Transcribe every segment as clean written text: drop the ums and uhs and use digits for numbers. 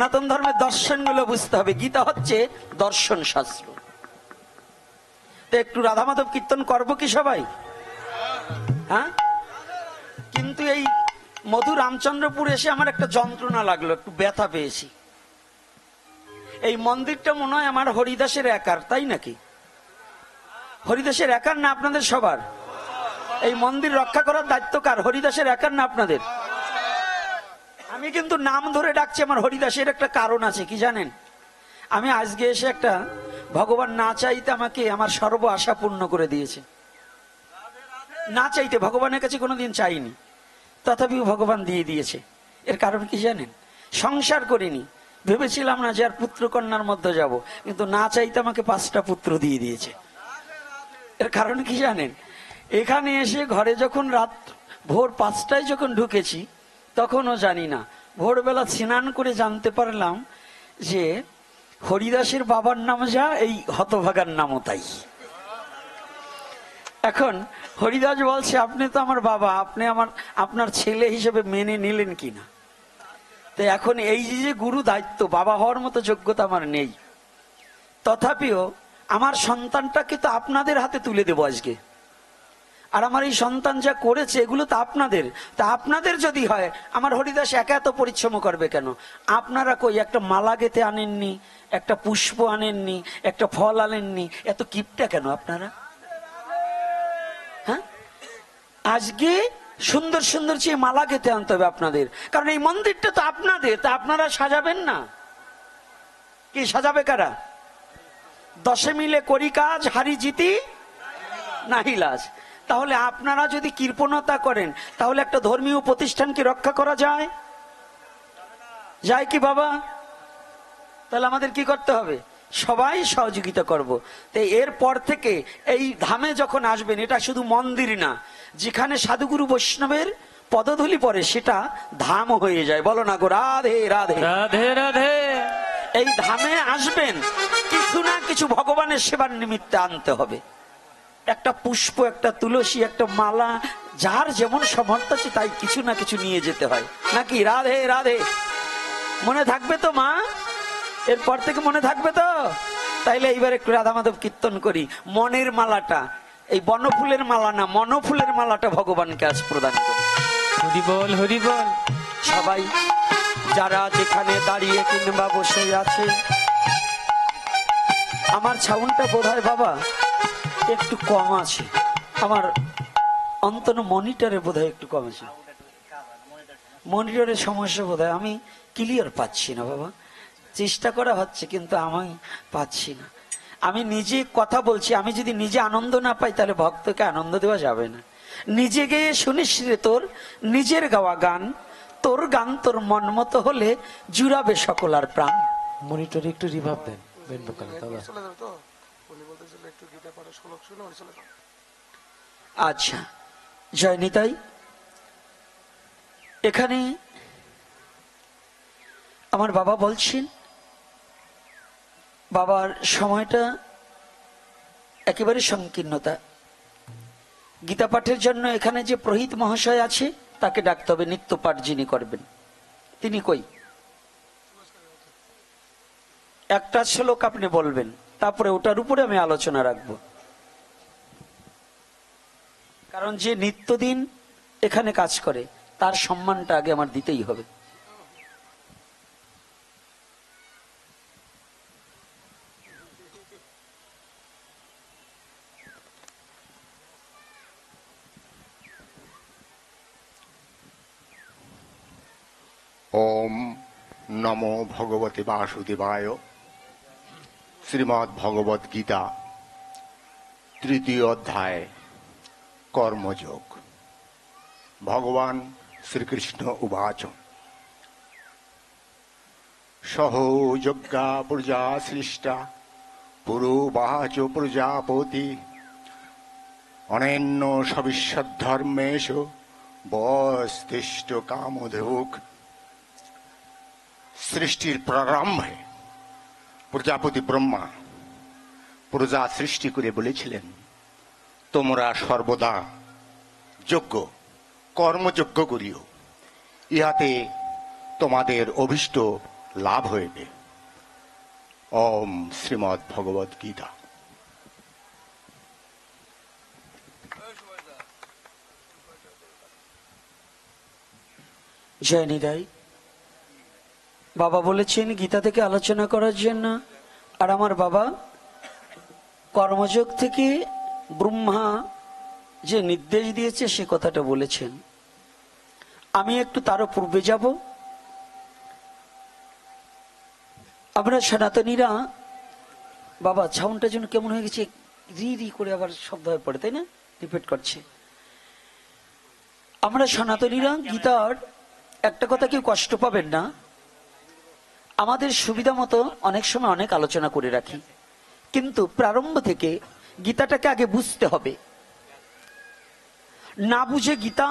সনাতন ধর্মের দর্শনগুলো বুঝতে হবে। গীতা হচ্ছে দর্শন শাস্ত্র। তো একটু রাধা মাধব কীর্তন করবো কি সবাই? হ্যাঁ, কিন্তু এই মধু রামচন্দ্রপুর এসে আমার একটা যন্ত্রণা লাগলো, একটু ব্যথা পেয়েছি। এই মন্দিরটা মনে হয় আমার হরিদাসের একার, তাই নাকি? হরিদাসের একার না আপনাদের সবার? এই মন্দির রক্ষা করার দায়িত্ব কার? হরিদাসের একার না আপনাদের? আমি কিন্তু নাম ধরে ডাকছি আমার হরিদাসের একটা কারণ আছে, কি জানেন? আমি আজকে এসে একটা, ভগবান না চাইতে আমাকে আমার সর্ব আশা পূর্ণ করে দিয়েছে। না চাইতে, ভগবানের কাছে কোনোদিন চাইনি, তথাপিও ভগবান দিয়ে দিয়েছে। এর কারণ কি জানেন? সংসার করিনি, ভেবেছিলাম না যে আর পুত্র কন্যার মধ্যে যাব, কিন্তু না চাইতে আমাকে 5টা পুত্র দিয়ে দিয়েছে। এর কারণ কি জানেন? এখানে এসে ঘরে যখন রাত ভোর 5টায় যখন ঢুকেছি, তখনও জানি না, ভোরবেলা স্নান করে জানতে পারলাম যে হরিদাসের বাবার নাম যা, এই হতভাগার নামও তাই। এখন হরিদাস বলছে, আপনি তো আমার বাবা, আপনি আপনার ছেলে হিসেবে মেনে নিলেন কিনা? তো এখন এই যে গুরু দায়িত্ব, বাবা হওয়ার মতো যোগ্যতা আমার নেই, তথাপিও আমার সন্তানটাকে তো আপনাদের হাতে তুলে দেবো আজকে। আর আমার এই সন্তান যা করেছে এগুলো তো আপনাদের। তা আপনাদের যদি হয়, আমার হরিদাস একা এত পরিশ্রম করবে কেন? আপনারা কই একটা মালা গেঁথে আনেননি, একটা পুষ্প আনেননি, একটা ফল আনেননি, এত কিপটা কেন আপনারা? হ্যাঁ, আজকে সুন্দর সুন্দর চেয়ে মালা গেঁথে আনতে হবে আপনাদের, কারণ এই মন্দিরটা তো আপনাদের। তা আপনারা সাজাবেন না? কি সাজাবে কারা? 10 মিলে করি কাজ, হারি জিতি নাহি লাজ। তাহলে আপনারা যদি কৃপণতা করেন, তাহলে একটা ধর্মীয় প্রতিষ্ঠান কি রক্ষা করা যায়? যায় কি বাবা? তাহলে আমাদের কি করতে হবে? সবাই সহযোগিতা করব। তো এরপর থেকে এই ধামে যখন আসবেন, এটা শুধু মন্দির না, যেখানে সাধুগুরু বৈষ্ণবের পদধূলি পড়ে সেটা ধাম হয়ে যায়। বলো না গো রাধে রাধে রাধে রাধে। এই ধামে আসবেন, কিছু না কিছু ভগবানের সেবার নিমিত্তে আনতে হবে। একটা পুষ্প, একটা তুলসী, একটা মালা, যার যেমন সামর্থ্য আছে তাই কিছু না কিছু নিয়ে যেতে হয়, নাকি? রাধে রাধে। মনে থাকবে তো মা? এরপর থেকে মনে থাকবে তো? তাইলে এইবার একটু রাধা মাধব কীর্তন করি। মনের মালাটা, এই বনফুলের মালা না, মনফুলের মালাটা ভগবানকে আজ প্রদান করি। হরি বল হরি বল। সবাই যারা যেখানে দাঁড়িয়ে কিংবা বসে আছে, আমার সাউন্ডটা বোধহয় বাবা একটু কম আছে, আমার অন্তত মনিটরে বোধহয় একটু কম আছে। মনিটরের সমস্যা বোধহয়, আমি ক্লিয়ার পাচ্ছি না বাবা। চেষ্টা করা হচ্ছে কিন্তু আমি পাচ্ছি না। আমি নিজে কথা বলছি, আমি যদি নিজে আনন্দ না পাই তাহলে ভক্তকে আনন্দ দেওয়া যাবে না। নিজে গেয়ে শুনিস রে তোর নিজের গাওয়া গান, তোর গান তোর মন মতো হলে জুড়াবে সকল আর প্রাণ। মনিটরে একটু রিভাব দেন, বেন ভোকালে তাহলে। আচ্ছা, জয় নিতাই। এখানে আমার বাবা বলছেন, বাবার সময়টা একেবারে সংকীর্ণতা। গীতা পাঠের জন্য এখানে যে প্রহিত মহাশয় আছে তাকে ডাকতে হবে, নিত্য পাঠ যিনি করবেন। তিনি কই? একটা শ্লোক আপনি বলবেন, তারপরে ওটার উপরে আমি আলোচনা রাখবো। কারণ যে নিত্যদিন এখানে কাজ করে তার সম্মানটা আগে আমার দিতেই হবে। ওম নমো ভগবতে বাসুদেবায়। শ্রীমদ্ ভগবদ গীতা 3য় অধ্যায় কর্মযোগ। ভগবান শ্রীকৃষ্ণ উবাচ সহো যজ্ঞা প্রজা সৃষ্টা পুরোবাচ প্রজাপতি অনন্য সবিশ্বধর্মেষু বস্তিষ্ঠ কামধুক। সৃষ্টির প্রারম্ভে প্রজাপতি ব্রহ্মা প্রজা সৃষ্টি করে বলেছিলেন, তোমরা সর্বদা যজ্ঞ কর্মযজ্ঞ করিও, ইহাতে তোমাদের অভীষ্ট লাভ হইবে। ওম শ্রীমদ্ ভগবদ গীতা। জয় নিদাই। বাবা বলেছেন গীতা থেকে আলোচনা করার জন্য, আর আমার বাবা কর্মযোগ থেকে ব্রহ্মা যে নির্দেশ দিয়েছে সে কথাটা বলেছেন। আমি একটু তারও পূর্বে যাব। আমরা সনাতনীরা, বাবা সাউন্ডটা যেন কেমন হয়ে গেছে, রি রি করে আবার শব্দ হয়ে পড়ে, তাই না? রিপিট করছে। আমরা সনাতনীরা গীতার একটা কথা কেউ কষ্ট পাবেন না, আমাদের সুবিধা মতো অনেক সময় অনেক আলোচনা করে রাখি, কিন্তু প্রারম্ভ থেকে গীতাটাকে আগে বুঝতে হবে। না বুঝে গীতা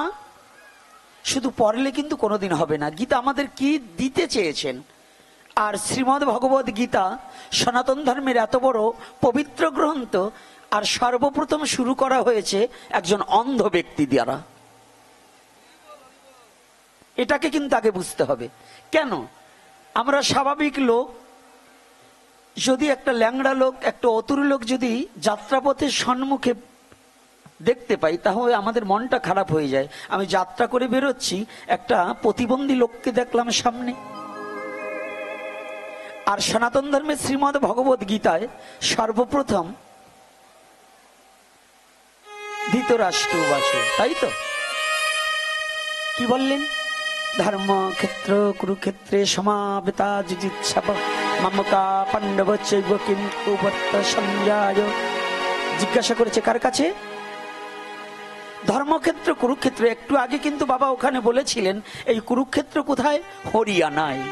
শুধু পড়লে কিন্তু কোনোদিন হবে না। গীতা আমাদের কি দিতে চেয়েছেন, আর শ্রীমদ্ ভগবদ গীতা সনাতন ধর্মের এত বড় পবিত্র গ্রন্থ, আর সর্বপ্রথম শুরু করা হয়েছে একজন অন্ধ ব্যক্তি দ্বারা। এটাকে কিন্তু আগে বুঝতে হবে। কেন? আমরা স্বাভাবিক লোক, যদি একটা ল্যাংড়া লোক, একটা অতুর লোক যদি যাত্রাপথের সম্মুখে দেখতে পাই, তাহলে আমাদের মনটা খারাপ হয়ে যায়। আমি যাত্রা করে বেরোচ্ছি, একটা প্রতিবন্ধী লোককে দেখলাম সামনে। আর সনাতন ধর্মের শ্রীমদ্ ভগবদ গীতায় সর্বপ্রথম ধৃতরাষ্ট্র বাসে, তাই তো? কি বললেন? ধর্মক্ষেত্র কুরুক্ষেত্রে সমাবেতা যুজিৎসব মামকা পাণ্ডব চৈব কিম কুবর্ত সঞ্জয়। জিজ্ঞাসা করেছে কার কাছে? ধর্মক্ষেত্র কুরুক্ষেত্র। একটু আগে কিন্তু বাবা ওখানে বলেছিলেন এই কুরুক্ষেত্র কোথায়? হরিয়ানায়।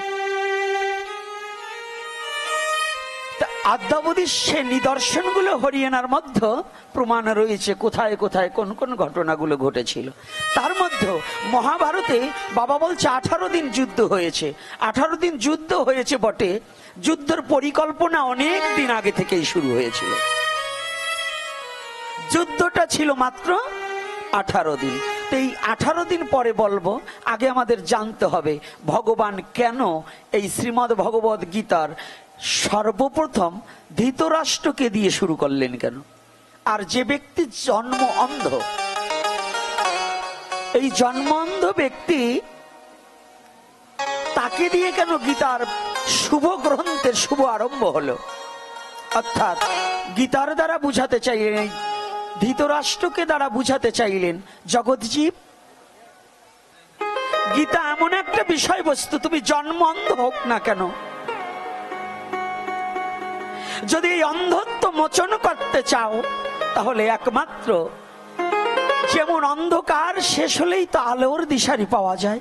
আদ্যাবধি সে নিদর্শনগুলো হরিয়ানার মধ্যে প্রমাণ রয়েছে, কোথায় কোথায় কোন কোন ঘটনাগুলো ঘটেছিল। তার মধ্যে মহাভারতে বাবা বলছে 18 দিন যুদ্ধ হয়েছে। 18 দিন যুদ্ধ হয়েছে বটে, যুদ্ধের পরিকল্পনা অনেক দিন আগে থেকেই শুরু হয়েছিল। যুদ্ধটা ছিল মাত্র 18 দিন। তো এই 18 দিন পরে বলবো, আগে আমাদের জানতে হবে ভগবান কেন এই শ্রীমদ্ ভগবদ গীতার সর্বপ্রথম ধৃতরাষ্ট্রকে দিয়ে শুরু করলেন কেন? আর যে ব্যক্তি জন্ম অন্ধ, এই জন্ম অন্ধ ব্যক্তি, তাকে দিয়ে কেন গীতার শুভ গ্রন্থের শুভ আরম্ভ হলো? অর্থাৎ গীতার দ্বারা বুঝাতে চাইলেন, ধৃতরাষ্ট্রকে দ্বারা বুঝাতে চাইলেন জগৎজীব, গীতা এমন একটা বিষয়বস্তু, তুমি জন্ম অন্ধ হোক না কেন, যদি এই অন্ধত্ব মোচন করতে চাও, তাহলে একমাত্র যেমন অন্ধকার শেষ হলেই তো আলোর দিশারি পাওয়া যায়,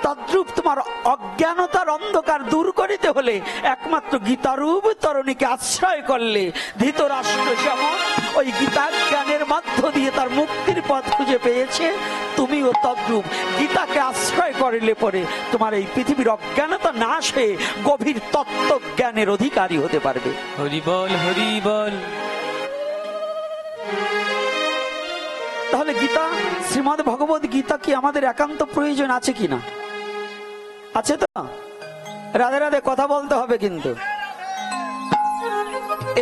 তদ্রূপ তোমার অজ্ঞানতার অন্ধকার দূর করিতে হলে একমাত্র গীতারূপ তরণীকে আশ্রয় করলে, ধৃতরাষ্ট্র যেমন ওই গীতা জ্ঞানের মধ্য দিয়ে তার মুক্তির পথ খুঁজে পেয়েছে, তুমিও তদ্রূপ গীতাকে আশ্রয় করিলে পরে তোমার এই পৃথিবীর অজ্ঞানতা নাশ হয়ে গভীর তত্ত্ব জ্ঞানের অধিকারী হতে পারবে। হরি বল, হরি বল। তাহলে গীতা, শ্রীমদ্ ভগবদ গীতা কি আমাদের একান্ত প্রয়োজন আছে কিনা? আছে তো? রাধে রাধে কথা বলতে হবে কিন্তু।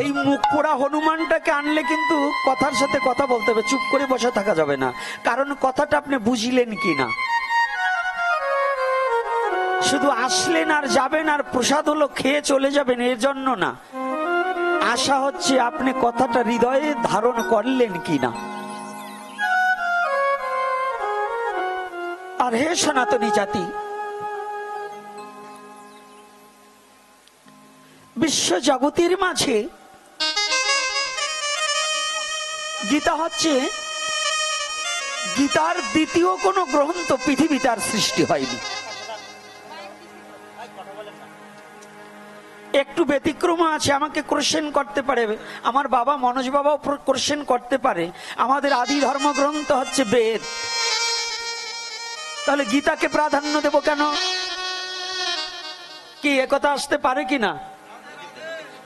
এই মুখ পোড়া হনুমানটাকে আনলে কিন্তু কথার সাথে কথা বলতে হবে, চুপ করে বসে থাকা যাবে না। কারণ কথাটা আপনি বুঝিলেন কিনা। শুধু আসলেন আর যাবেন আর প্রসাদ হলো খেয়ে চলে যাবেন, এর জন্য না। আশা হচ্ছে আপনি কথাটা হৃদয়ে ধারণ করলেন কিনা। আর হে সনাতনী জাতি, বিশ্ব জগতের মাঝে গীতা হচ্ছে, গীতার দ্বিতীয় কোন গ্রন্থ পৃথিবীতে আর সৃষ্টি হয়নি। একটু ব্যতিক্রম আছে, আমাকে কোশ্চেন করতে পারে, আমার বাবা মনোজ বাবাও কোশ্চেন করতে পারে। আমাদের আদি ধর্মগ্রন্থ হচ্ছে বেদ, তাহলে গীতাকে প্রাধান্য দেব কেন? কি একথা আসতে পারে কিনা?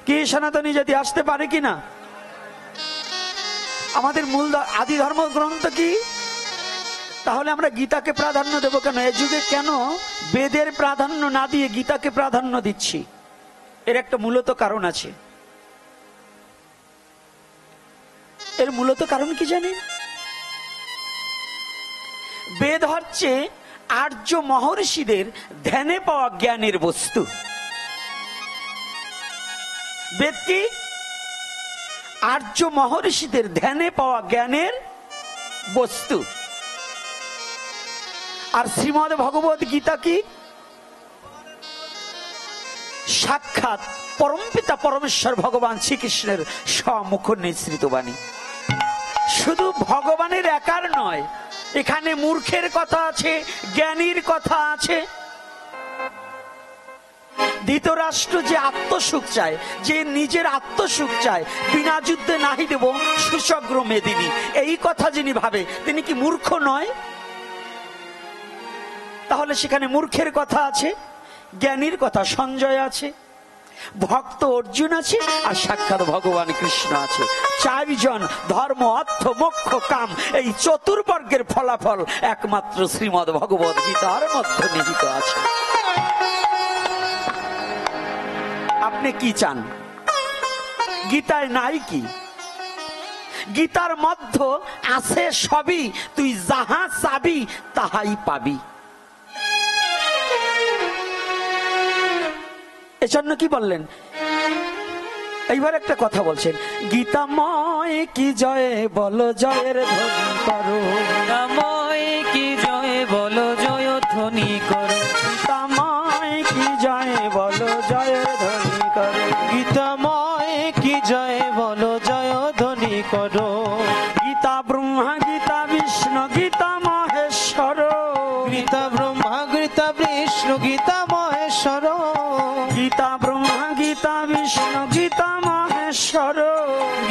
কি সনাতনী জাতি আসতে পারে কিনা? আমাদের মূল আদি ধর্মগ্রন্থ কি? তাহলে আমরা গীতাকে প্রাধান্য দেব কেন? এ যুগে কেন বেদের প্রাধান্য না দিয়ে গীতাকে প্রাধান্য দিচ্ছি? এর একটা মূলত কারণ আছে। এর মূলত কারণ কি জানেন? বেদ হচ্ছে আর্য মহর্ষিদের ধ্যানে পাওয়া জ্ঞানের বস্তু। বেদ কি? আর্য মহর্ষিদের ধ্যানে পাওয়া জ্ঞানের বস্তু। আর শ্রীমদ্ ভগবদ গীতা কি? সাক্ষাৎ পরমপিতা পরমেশ্বর ভগবান শ্রীকৃষ্ণের স্বমুখ নিঃসৃত বাণী। শুধু ভগবানের একার নয়, এখানে মূর্খের কথা আছে, জ্ঞানীর কথা আছে। ধৃতরাষ্ট্র যে আত্মসুখ চায়, যে নিজের আত্মসুখ চায়, বিনা যুদ্ধে নাহি দেব সুশগ্র মেদিনী, এই কথা যিনি ভাবে তিনি কি মূর্খ নয়? তাহলে সেখানে মূর্খের কথা আছে, জ্ঞানীর কথা সঞ্জয় আছে, ভক্ত অর্জুন আছে, আর সাক্ষাৎ ভগবান কৃষ্ণ আছে। চারজন ধর্ম অর্থ মোক্ষ কাম, এই চতুর্বর্গের ফলাফল একমাত্র শ্রীমদ্ ভগবদ গীতার মধ্যে নিহিত আছে। আপনি কি চান? গীতায় নাই কি? গীতার মধ্যে আছে সবই, তুই যাহা চাবি তাহাই পাবি। এজন্য কি বললেন? এইবার একটা কথা বলছেন, গীতাময় কি জয় বলো জয়ের ধ্বনি করো, গীতাময় কি জয় বলো জয় ধ্বনি করো, গীতাময় কি জয় বলো জয়ের ধ্বনি করো, গীতাময় কি জয় বলো জয় ধ্বনি করো। গীতা ব্রহ্মা গীতা বিষ্ণু গীতা মহেশ্বর, গীতা ব্রহ্মা গীতা বিষ্ণু গীতা মহেশ্বর, গীতা ব্রহ্মা গীতা বিষ্ণু গীতা মহেশ্বর,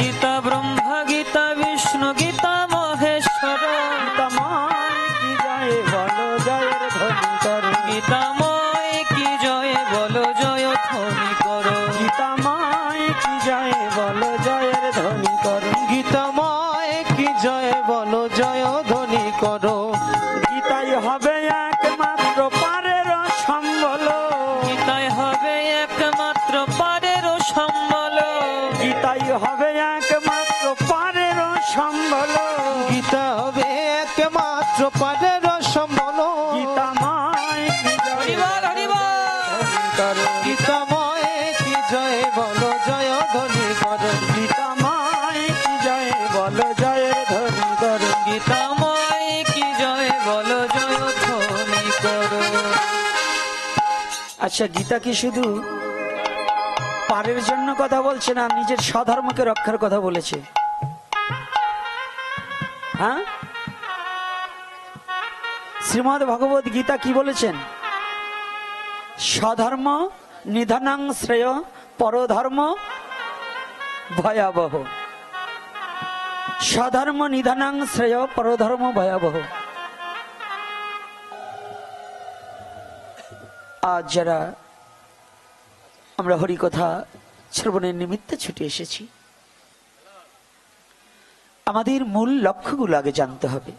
গীতা ব্রহ্মা গীতা বিষ্ণু গীতা মহেশ্বর, গীতাময় কি জয় বলো জয়ের ধ্বনি করো, গীতাময় কি জয় বলো জয় ধ্বনি করো, গীতাময় কি জয় বলো জয়ের ধ্বনি করো, গীতাময় কি জয় বলো জয় ধ্বনি করো। গীতাই হবে একমাত্র পারের সম্বল, গীতাই হবে একমাত্র পারের সম্বল, গীতাই হবে একমাত্র পারের সম্বল, গীতা হবে একমাত্র পারের সম্বল। গীতাময় কি জয় হরিবল হরিবল, করো, গীতাময় কি জয় বলো জয় ধ্বনি করো। গীতাময় কি জয় বলো জয়ের ধ্বনি করো, গীতাময় কি জয় বলো জয় ধ্বনি করো। আচ্ছা, গীতা কি শুধু পারের জন্য কথা বলছে না, নিজের স্বধর্মকে রক্ষার কথা বলেছে? হ্যাঁ, শ্রীমদ্ ভগবদ গীতা কি বলেছেন? স্বধর্ম নিধনাং শ্রেয়, পরধর্ম ভয়াবহ। স্বধর্ম নিধনাং শ্রেয়, পরধর্ম ভয়াবহ। আজ যারা আমরা হরিকথা শ্রবণের নিমিত্তে ছুটে এসেছি, আমাদের মূল লক্ষ্যগুলো আগে জানতে হবে।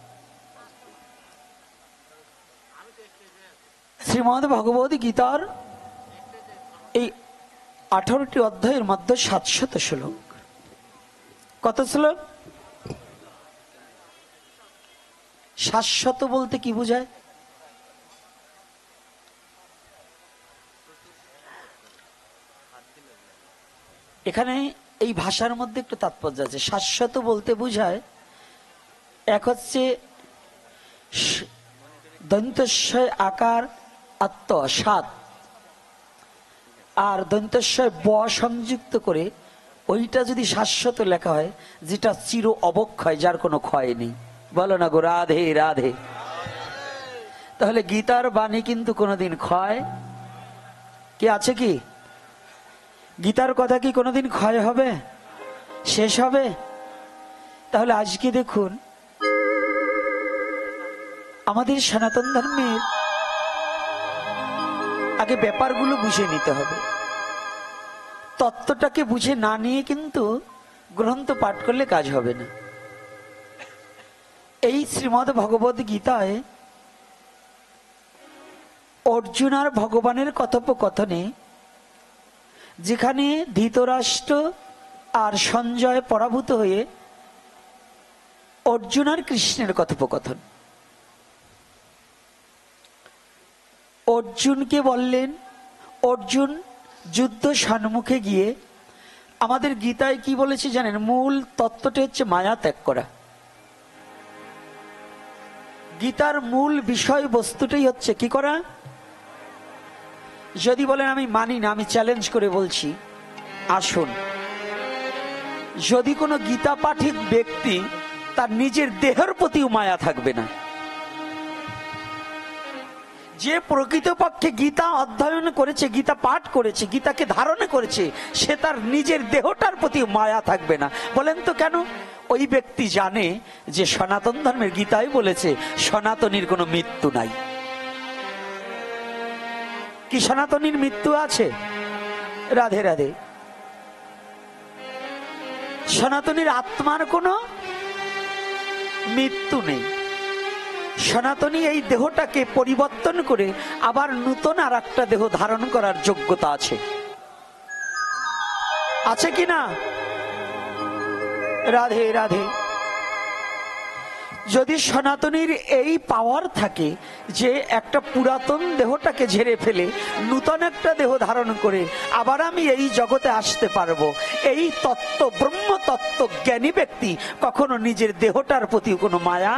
শ্রীমদ্ ভগবদ গীতার এই 18টি অধ্যায়ের মধ্যে 700 শ্লোক। কত শ্লোক? 700 বলতে কি বোঝায়? এখানে এই ভাষার মধ্যে একটু তাৎপর্য আছে। 700 বলতে বোঝায়, এক হচ্ছে দন্তস্বয় আকার আত্ম 7, আর দন্তস্বয় ব সংযুক্ত করে ওইটা যদি 700 লেখা হয়, যেটা চির অবক্ষয়, যার কোনো ক্ষয় নেই। বলো না গো রাধে রাধে। তাহলে গীতার বাণী কিন্তু কোনোদিন ক্ষয় কি আছে? কি গীতার কথা কি কোনোদিন ক্ষয় হবে, শেষ হবে? তাহলে আজকে দেখুন, আমাদের সনাতন ধর্মের আগে ব্যাপারগুলো বুঝে নিতে হবে। তত্ত্বটাকে বুঝে না নিয়ে কিন্তু গ্রন্থ পাঠ করলে কাজ হবে না। এই শ্রীমদ্ ভগবদ গীতায় অর্জুন আর ভগবানের কথোপকথনে, যেখানে ধৃতরাষ্ট্র আর সঞ্জয় পরাভূত হয়ে অর্জুন আর কৃষ্ণের কথোপকথন, অর্জুনকে বললেন, অর্জুন যুদ্ধ সম্মুখে গিয়ে, আমাদের গীতায় কি বলেছে জানেন? মূল তত্ত্বটা হচ্ছে মায়া ত্যাগ করা। গীতার মূল বিষয় বস্তুটাই হচ্ছে কি করা? যদি বলেন আমি মানি না, আমি চ্যালেঞ্জ করে বলছি, আসুন, যদি কোনো গীতা পাঠিত ব্যক্তি তার নিজের দেহের প্রতিও মায়া থাকবে না, যে প্রকৃতপক্ষে গীতা অধ্যয়ন করেছে, গীতা পাঠ করেছে, গীতাকে ধারণ করেছে, সে তার নিজের দেহটার প্রতি মায়া থাকবে না। বলেন তো কেন? ওই ব্যক্তি জানে যে সনাতন ধর্মের গীতায় বলেছে সনাতনীর কোনো মৃত্যু নাই। কি সনাতনীর মৃত্যু আছে? রাধে রাধে। সনাতনীর আত্মার কোনো মৃত্যু নেই। সনাতনী এই দেহটাকে পরিবর্তন করে আবার নূতন আর একটা দেহ ধারণ করার যোগ্যতা আছে, আছে কি না? রাধে রাধে। যদি সনাতনীর এই পাওয়ার থাকে যে একটা পুরাতন দেহটাকে ঝেড়ে ফেলে নূতন একটা দেহ ধারণ করে আবার আমি এই জগতে আসতে পারবো, এই তত্ত্ব, ব্রহ্ম তত্ত্ব জ্ঞানী ব্যক্তি কখনো নিজের দেহটার প্রতি কোনো মায়া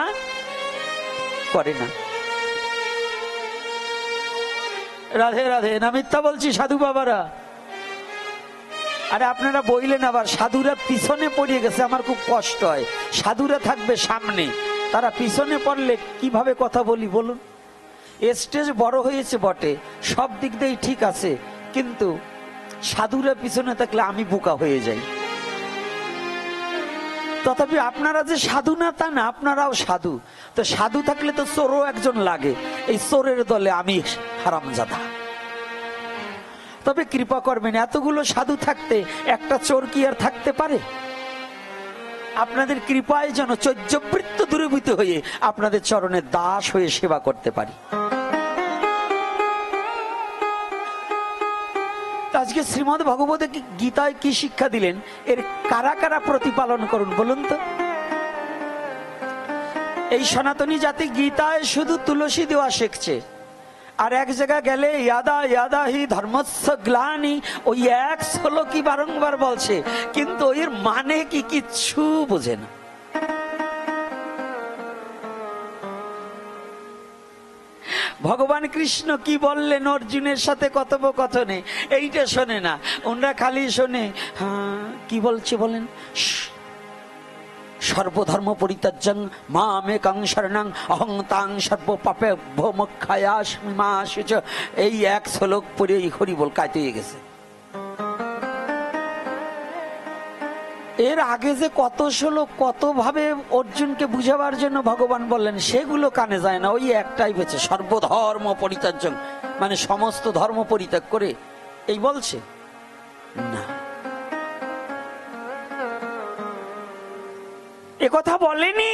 করে না। রাধে রাধে। না মিথ্যা বলছি সাধু বাবারা? আরে আপনারা বইলেন আবার সাধুরা পিছনে পড়িয়ে গেছে, আমার খুব কষ্ট হয়। সাধুরা থাকবে সামনে, তারা পিছনে পড়লে কিভাবে কথা বলি বলুন? স্টেজ বড় হয়েছে বটে, সব দিক দিয়েই ঠিক আছে, কিন্তু সাধুরা পিছনে থাকলে আমি বোকা হয়ে যাই। তথাপি আপনারা যে সাধু না তা না, আপনারাও সাধু। তো সাধু থাকলে তো চোরও একজন লাগে, এই চোরের দলে আমি হারামজাদা। তবে কৃপা করবেন, এতগুলো সাধু থাকতে একটা চোর কি আর থাকতে পারে? আপনাদের কৃপায় যেন চৈর্যবৃত্ত দূরীভূত হয়ে আপনাদের চরণের দাস হয়ে সেবা করতে পারি। আজকে শ্রীমদ্ ভগবত গীতায় কি শিক্ষা দিলেন, এর কারা কারা প্রতিপালন করুন বলুন তো? এই সনাতনী জাতি গীতায় শুধু তুলসী দেওয়া শিখছে, আর এক জায়গা গেলে ইয়াদা ইয়াদা হি ধর্মস্য গ্লানি, ওই এক শ্লোকই বারংবার বলছে, কিন্তু এর মানে কি কিচ্ছু বোঝে না। ভগবান কৃষ্ণ কি বললেন অর্জুনের সাথে কথোপকথনে, এইটা শোনে না। ওনারা খালি শোনে কি বলছে বলেন, সর্বধর্ম পরিত্যাজ্যং মামেকং শরণং অহং তাং সর্ব পাপেভ্যো মোক্ষায়াস্মি মা শুচ। এই এক শ্লোক পড়ে এই হরি বল কাইতে গেছে। এর আগে যে কত শ্লোক কত ভাবে অর্জুনকে বুঝাবার জন্য ভগবান বললেন, সেগুলো কানে যায় না। ওই একটাই বেঁচে, সর্বধর্ম পরিত্যাজ্যং, মানে সমস্ত ধর্ম পরিত্যাগ করে এই বলছে না। একথা বলেনি।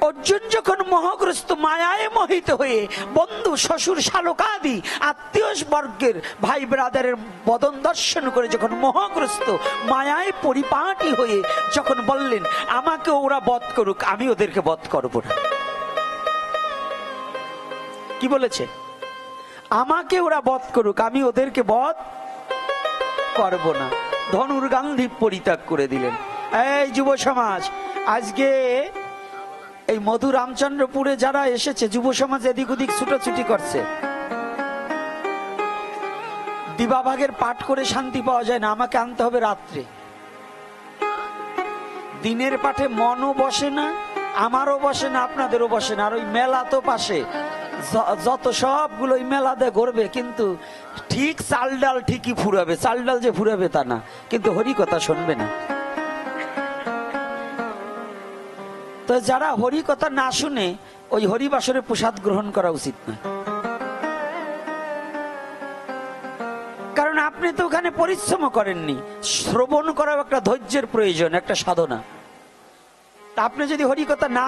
অর্জুন যখন মোহগ্রস্ত, মায়ায় মোহিত হয়ে বন্ধু শ্বশুর শালকাদি আত্মীয় বর্গের ভাই ব্রাদারের বদন দর্শন করে যখন মোহগ্রস্ত মায়ায় পরিপাটি হয়ে যখন বললেন আমাকে ওরা বধ করুক, আমি ওদেরকে বধ করব না। কি বলেছে? আমাকে ওরা বধ করুক, আমি ওদেরকে বধ করব না। ধনুর গান্ধী পরিত্যাগ করে দিলেন। এই যুব সমাজ, আজকে এই মধু রামচন্দ্রপুরে যারা এসেছে, যুব সমাজ এদিক ওদিক ছুটোছুটি করছে। দিবাভাগের পাঠ করে শান্তি পাওয়া যায় না, আমাকে আনতে হবে রাত্রে। দিনের পাঠে মনও বসে না, আমারও বসে না, আপনাদেরও বসে না। আর ওই মেলা তো পাশে, যত সবগুলো ওই মেলাতে ঘুরবে, কিন্তু ঠিক চাল ডাল ঠিকই ফুরাবে। চাল ডাল যে ফুরাবে তা না, কিন্তু হরি কথা শুনবে না। তো যারা হরি কথা না শুনে ওই হরিবাসরে প্রসাদ গ্রহণ করা উচিত নয়। কারণ আপনি তো ওখানে পরিশ্রম করেননি। শ্রবণ করাও একটা ধৈর্যের প্রয়োজন, একটা সাধনা। তা আপনি যদি হরিকথা না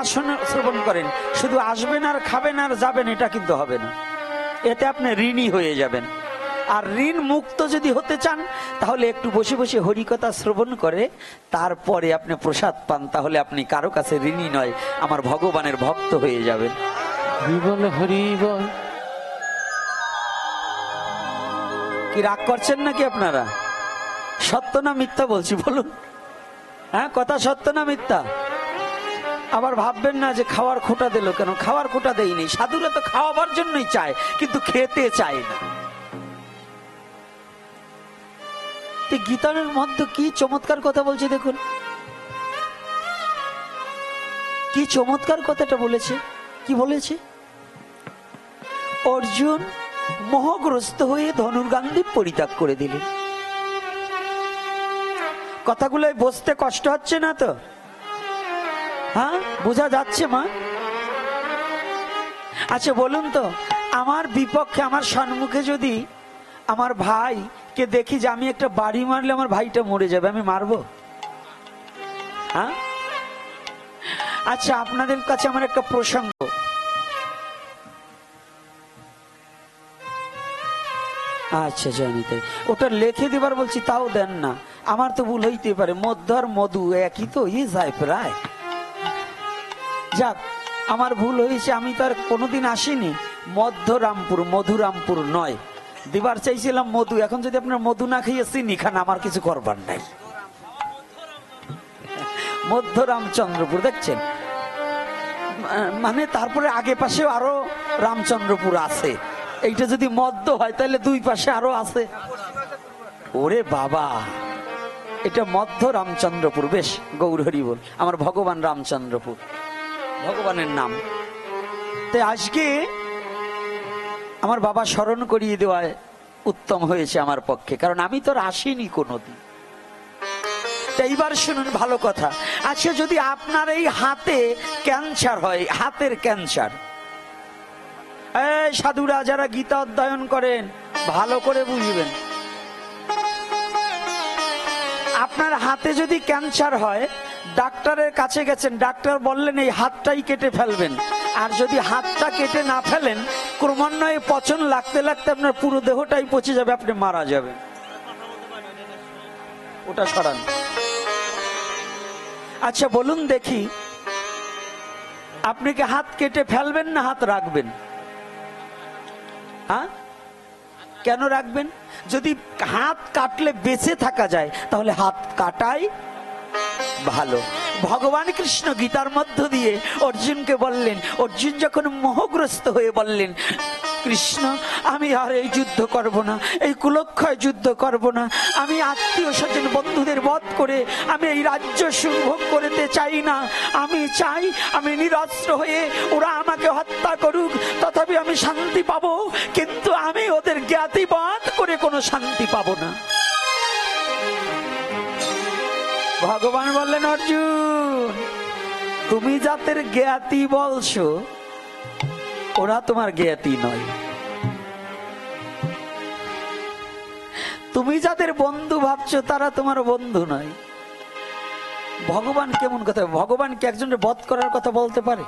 শ্রবণ করেন, শুধু আসবেন আর খাবেন আর যাবেন, এটা কিন্তু হবে না। এতে আপনি ঋণী হয়ে যাবেন। আর ঋণ মুক্ত যদি হতে চান, তাহলে একটু বসে বসে হরিকথা শ্রবণ করে তারপরে আপনি প্রসাদ পান, তাহলে আপনি কারো কাছে ঋণী নয়, আমার ভগবানের ভক্ত হয়ে যাবেন। হরি বল হরি বল। কি রাগ করছেন নাকি আপনারা? সত্য না মিথ্যা বলছি বলুন? হ্যাঁ, কথা সত্য না মিথ্যা? আবার ভাববেন না যে খাওয়ার খোটা দিল কেন। খাওয়ার খোটা দেয়নি, সাধুরা তো খাওয়াবার জন্যই চায়, কিন্তু খেতে চায় না। গীতার মধ্যে কি চমৎকার কথা বলছে দেখুন, কি চমৎকার কথাটা বলেছে। কি বলেছে? অর্জুন মোহগ্রস্ত হয়ে ধনুর্গান্ডীব পরিত্যাগ করে দিলেন। কথাগুলো বুঝতে কষ্ট হচ্ছে না তো? হ্যাঁ, বোঝা যাচ্ছে মা? আচ্ছা বলুন তো, আমার বিপক্ষে, আমার সম্মুখে যদি আমার ভাই কে দেখি যে আমি একটা বাড়ি মারলে আমার ভাইটা মরে যাবে, আমি মারবো? হ্যাঁ? আচ্ছা, আপনাদের কাছে আমার একটা প্রসঙ্গ। আচ্ছা জানি, তাই ওটা লিখে দিবার বলছি, তাও দেন না। আমার তো ভুল হইতে পারে, মধ্য আর মধু একই তো, ই যায় প্রায়। যাক, আমার ভুল হয়েছে, আমি তার কোনোদিন আসিনি। মধ্যরামপুর, মধুরামপুর নয়। দিবার চাইছিলাম মধু। এখন যদি আপনার মধু না খাইয়ে চিনি খান, আমার কিছু করবার নাই। মধ্যরামচন্দ্রপুর দেখছেন, মানে তারপরে আগে পাশে আরো রামচন্দ্রপুর আছে। এইটা যদি মধ্য হয় তাহলে দুই পাশে আরো আছে। ওরে বাবা, এটা মধ্য রামচন্দ্রপুর। বেশ, গৌর হরি বল। আমার ভগবান রামচন্দ্রপুর, ভগবানের নাম। তাই আজকে আমার বাবা স্মরণ করিয়ে দেওয়ায় উত্তম হয়েছে আমার পক্ষে, কারণ আমি তো আসিনি কোনোদিন। এইবার শুনুন ভালো কথা। আচ্ছা, যদি আপনার এই হাতে ক্যান্সার হয়, হাতের ক্যান্সার, এই সাধুরা যারা গীতা অধ্যয়ন করেন ভালো করে বুঝবেন, আপনার হাতে যদি ক্যান্সার হয়, ডাক্তারের কাছে গেছেন, ডাক্তার বললেন এই হাতটাই কেটে ফেলবেন। আর যদি হাতটা কেটে না ফেলেন, ক্রমান্বয়ে পচন লাগতে লাগতে আপনার পুরো দেহটাই পচে যাবে, আপনি মারা যাবেন। ওটা সরান। আচ্ছা বলুন দেখি, আপনি কি হাত কেটে ফেলবেন না হাত রাখবেন? হ্যাঁ, কেন রাখবেন? যদি হাত কাটলে বেঁচে থাকা যায়, তাহলে হাত কাটাই ভালো। ভগবান কৃষ্ণ গীতার মধ্য দিয়ে অর্জুনকে বললেন, অর্জুন যখন মোহগ্রস্ত হয়ে বললেন, কৃষ্ণ আমি আর এই যুদ্ধ করব না, এই কুলক্ষয় যুদ্ধ করব না, আমি আত্মীয় স্বজন বন্ধুদের বধ করে আমি এই রাজ্য সুভোগ করতে চাই না। আমি চাই আমি নিরস্ত্র হয়ে ওরা আমাকে হত্যা করুক, তথাপি আমি শান্তি পাবো, কিন্তু আমি ওদের জ্ঞাতিবাদ করে কোনো শান্তি পাবো না। ভগবান বললেন, অর্জুন তুমি যাদের জ্ঞাতি বলছো, ওরা তোমার জ্ঞাতি নয়। তুমি যাদের বন্ধু ভাবছো, তারা তোমার বন্ধু নয়। ভগবান কেমন কথা? ভগবান কি একজনের বধ করার কথা বলতে পারে?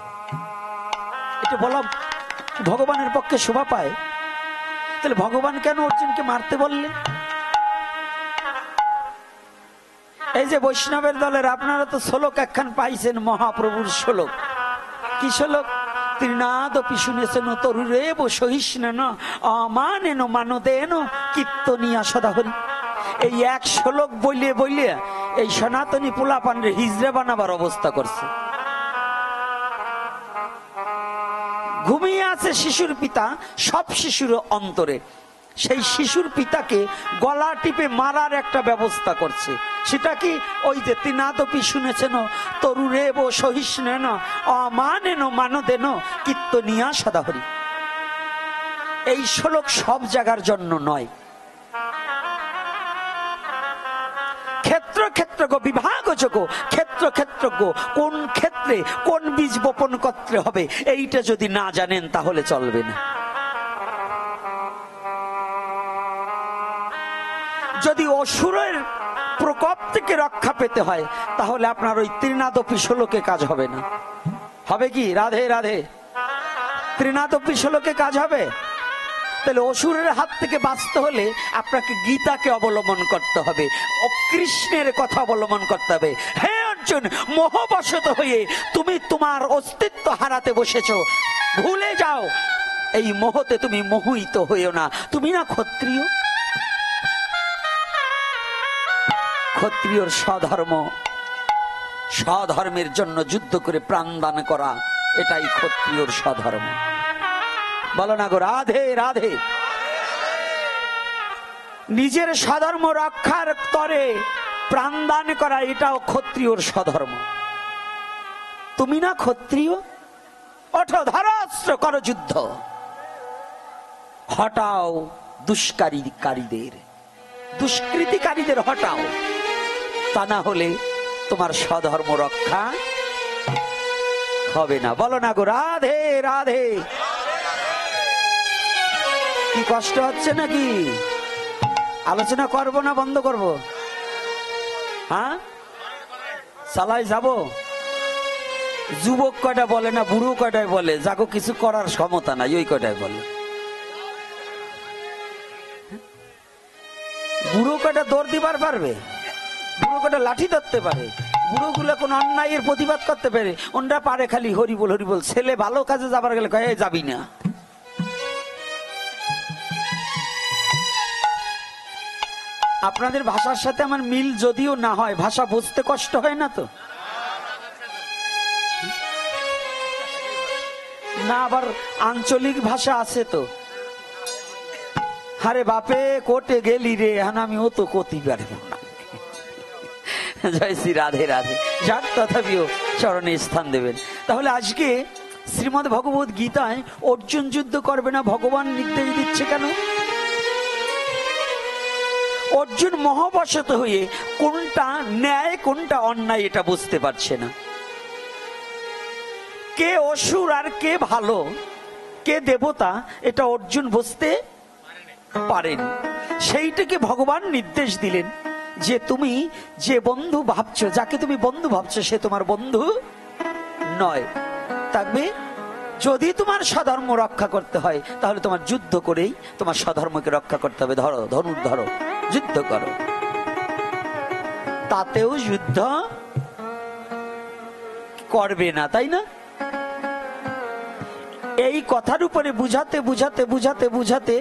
এটা বলা ভগবানের পক্ষে শোভা পায়? তাহলে ভগবান কেন অর্জুনকে মারতে বললেন? এই যে বৈষ্ণবের দলের আপনারা তো শ্লোক একখান পাইছেন, মহাপ্রভুর শ্লোক। কি শ্লোক? তৃণাদপি শুনেছেন তরুরেব সহিষ্ণুন অমানেন মানদেন কীর্তনিয়া সদাহরি। এই এক শ্লোক বইলে বইলে এই সনাতনী পোলাপানরে হিজড়া বানাবার অবস্থা করছে। ঘুমিয়ে আছে শিশুর পিতা, সব শিশুর অন্তরে। সেই শিশুর পিতাকে গলা টিপে মারার একটা ব্যবস্থা করছে। সেটা কি? ওই যে তৃণাদপি শুনেছেন তরুরেব সহিষ্ণুন অমানেন মানদেন কীর্তনিয়া সদাহরি। এই শ্লোক সব জায়গার জন্য নয়। ক্ষেত্র ক্ষেত্রজ্ঞ বিভাগযোগ্য, ক্ষেত্র ক্ষেত্রজ্ঞ কোন ক্ষেত্রে কোন বীজ বপন করতে হবে, এইটা যদি না জানেন তাহলে চলবে না। যদি অসুরের প্রকোপ থেকে রক্ষা পেতে হয়, তাহলে আপনার ওই ত্রিনাদপি ষোলোকে কাজ হবে না। হবে কি? রাধে রাধে। ত্রিনাদপি ষোলোকে কাজ হবে? তাহলে অসুরের হাত থেকে বাঁচতে হলে আপনাকে গীতাকে অবলম্বন করতে হবে, ও কৃষ্ণের কথা অবলম্বন করতে হবে। হে অর্জুন, মোহবশত হয়ে তুমি তোমার অস্তিত্ব হারাতে বসেছো, ভুলে যাও। এই মোহতে তুমি মোহিত হইও না। তুমি না ক্ষত্রিয়? ক্ষত্রিয়র স্বধর্ম, স্বধর্মের জন্য যুদ্ধ করে প্রাণদান করা, এটাই ক্ষত্রিয়র স্বধর্ম। বলো না গো রাধে রাধে। নিজের স্বধর্ম রক্ষার তরে প্রাণদান করা, এটাও ক্ষত্রিয়র স্বধর্ম। তুমি না ক্ষত্রিয়? ওঠো, ধরো অস্ত্র, করো যুদ্ধ, হটাও দুষ্কারীকারীদের, দুষ্কৃতিকারীদের হটাও। তা না হলে তোমার স্বধর্ম রক্ষা হবে না। বলো না গো রাধে রাধে। কি কষ্ট হচ্ছে নাকি? আলোচনা করব না বন্ধ করব? হ্যাঁ, চালাই যাব। যুবক কয়টা বলে না, বুড়ো কয়টায় বলে যাগো কিছু করার ক্ষমতা নাই, ওই কয়টায় বলে। বুড়ো কয়টা দৌড় দিবার পারবে? বুড়ো কয়টা লাঠি ধরতে পারে? বুড়ো গুলো কোন অন্যায়ের প্রতিবাদ করতে পারে? ওনরা পারে খালি হরিবল হরিবল। ছেলে ভালো কাজে যাবার গেলে কয়ে যাবি না। আপনাদের ভাষার সাথে আমার মিল যদিও না হয়, ভাষা বুঝতে কষ্ট হয় না তো? না, আবার আঞ্চলিক ভাষা আছে তো। আরে বাপে কোটে গেলি রে, এখন আমি ও তো কতি পারব না। জয় শ্রী রাধে রাধে। যাক, তথাপিও চরণে স্থান দেবেন। তাহলে আজকে শ্রীমদ্ ভগবত গীতায় অর্জুন যুদ্ধ করবে না, ভগবান নির্দেশ দিচ্ছে কেন? অর্জুন মোহবশত হয়ে কোনটা ন্যায় কোনটা অন্যায় এটা বুঝতে পারছে না। কে অসুর আর কে ভালো, কে দেবতা, এটা অর্জুন বুঝতে পারেন। সেইটাকে ভগবান নির্দেশ দিলেন যে তুমি যে বন্ধু ভাবছো, যাকে তুমি বন্ধু ভাবছো, সে তোমার বন্ধু নয়। থাকবে যদি তোমার স্বধর্ম রক্ষা করতে হয়, তাহলে তোমার যুদ্ধ করেই তোমার স্বধর্মকে রক্ষা করতে হবে। ধরো ধনুর ধরো, যুদ্ধ করো। তাতেও যুদ্ধ করবে না, তাই না? এই কথার উপরে বুঝাতে বুঝাতে বুঝাতে বুঝাতে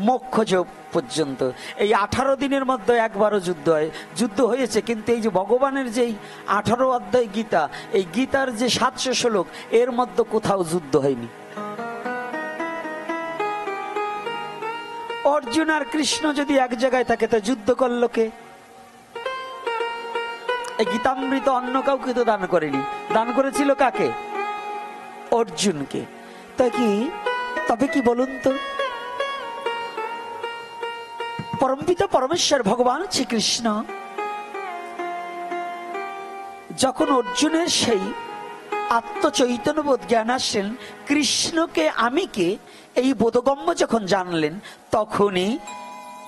মোক্ষযোগ পর্যন্ত এই 18 দিনের মধ্যে একবারও যুদ্ধ হয়, যুদ্ধ হয়েছে। কিন্তু এই যে ভগবানের যেই 18 অধ্যায় গীতা, এই গীতার যে 700 শ্লোক, এর মধ্যে কোথাও যুদ্ধ হয়নি। অর্জুন আর কৃষ্ণ যদি এক জায়গায় থাকে, তা যুদ্ধ করলো কে? এই গীতামৃত অন্য কাউকে তো দান করেনি, দান করেছিল কাকে? অর্জুনকে। তা কি, তবে কি বলুন তো, পরমপিতা পরমেশ্বর ভগবান শ্রীকৃষ্ণ যখন অর্জুনের সেই আত্মচৈতন্যবোধ জ্ঞান আসেন, কৃষ্ণকে আমি কে এই বোধগম্য যখন জানলেন, তখনই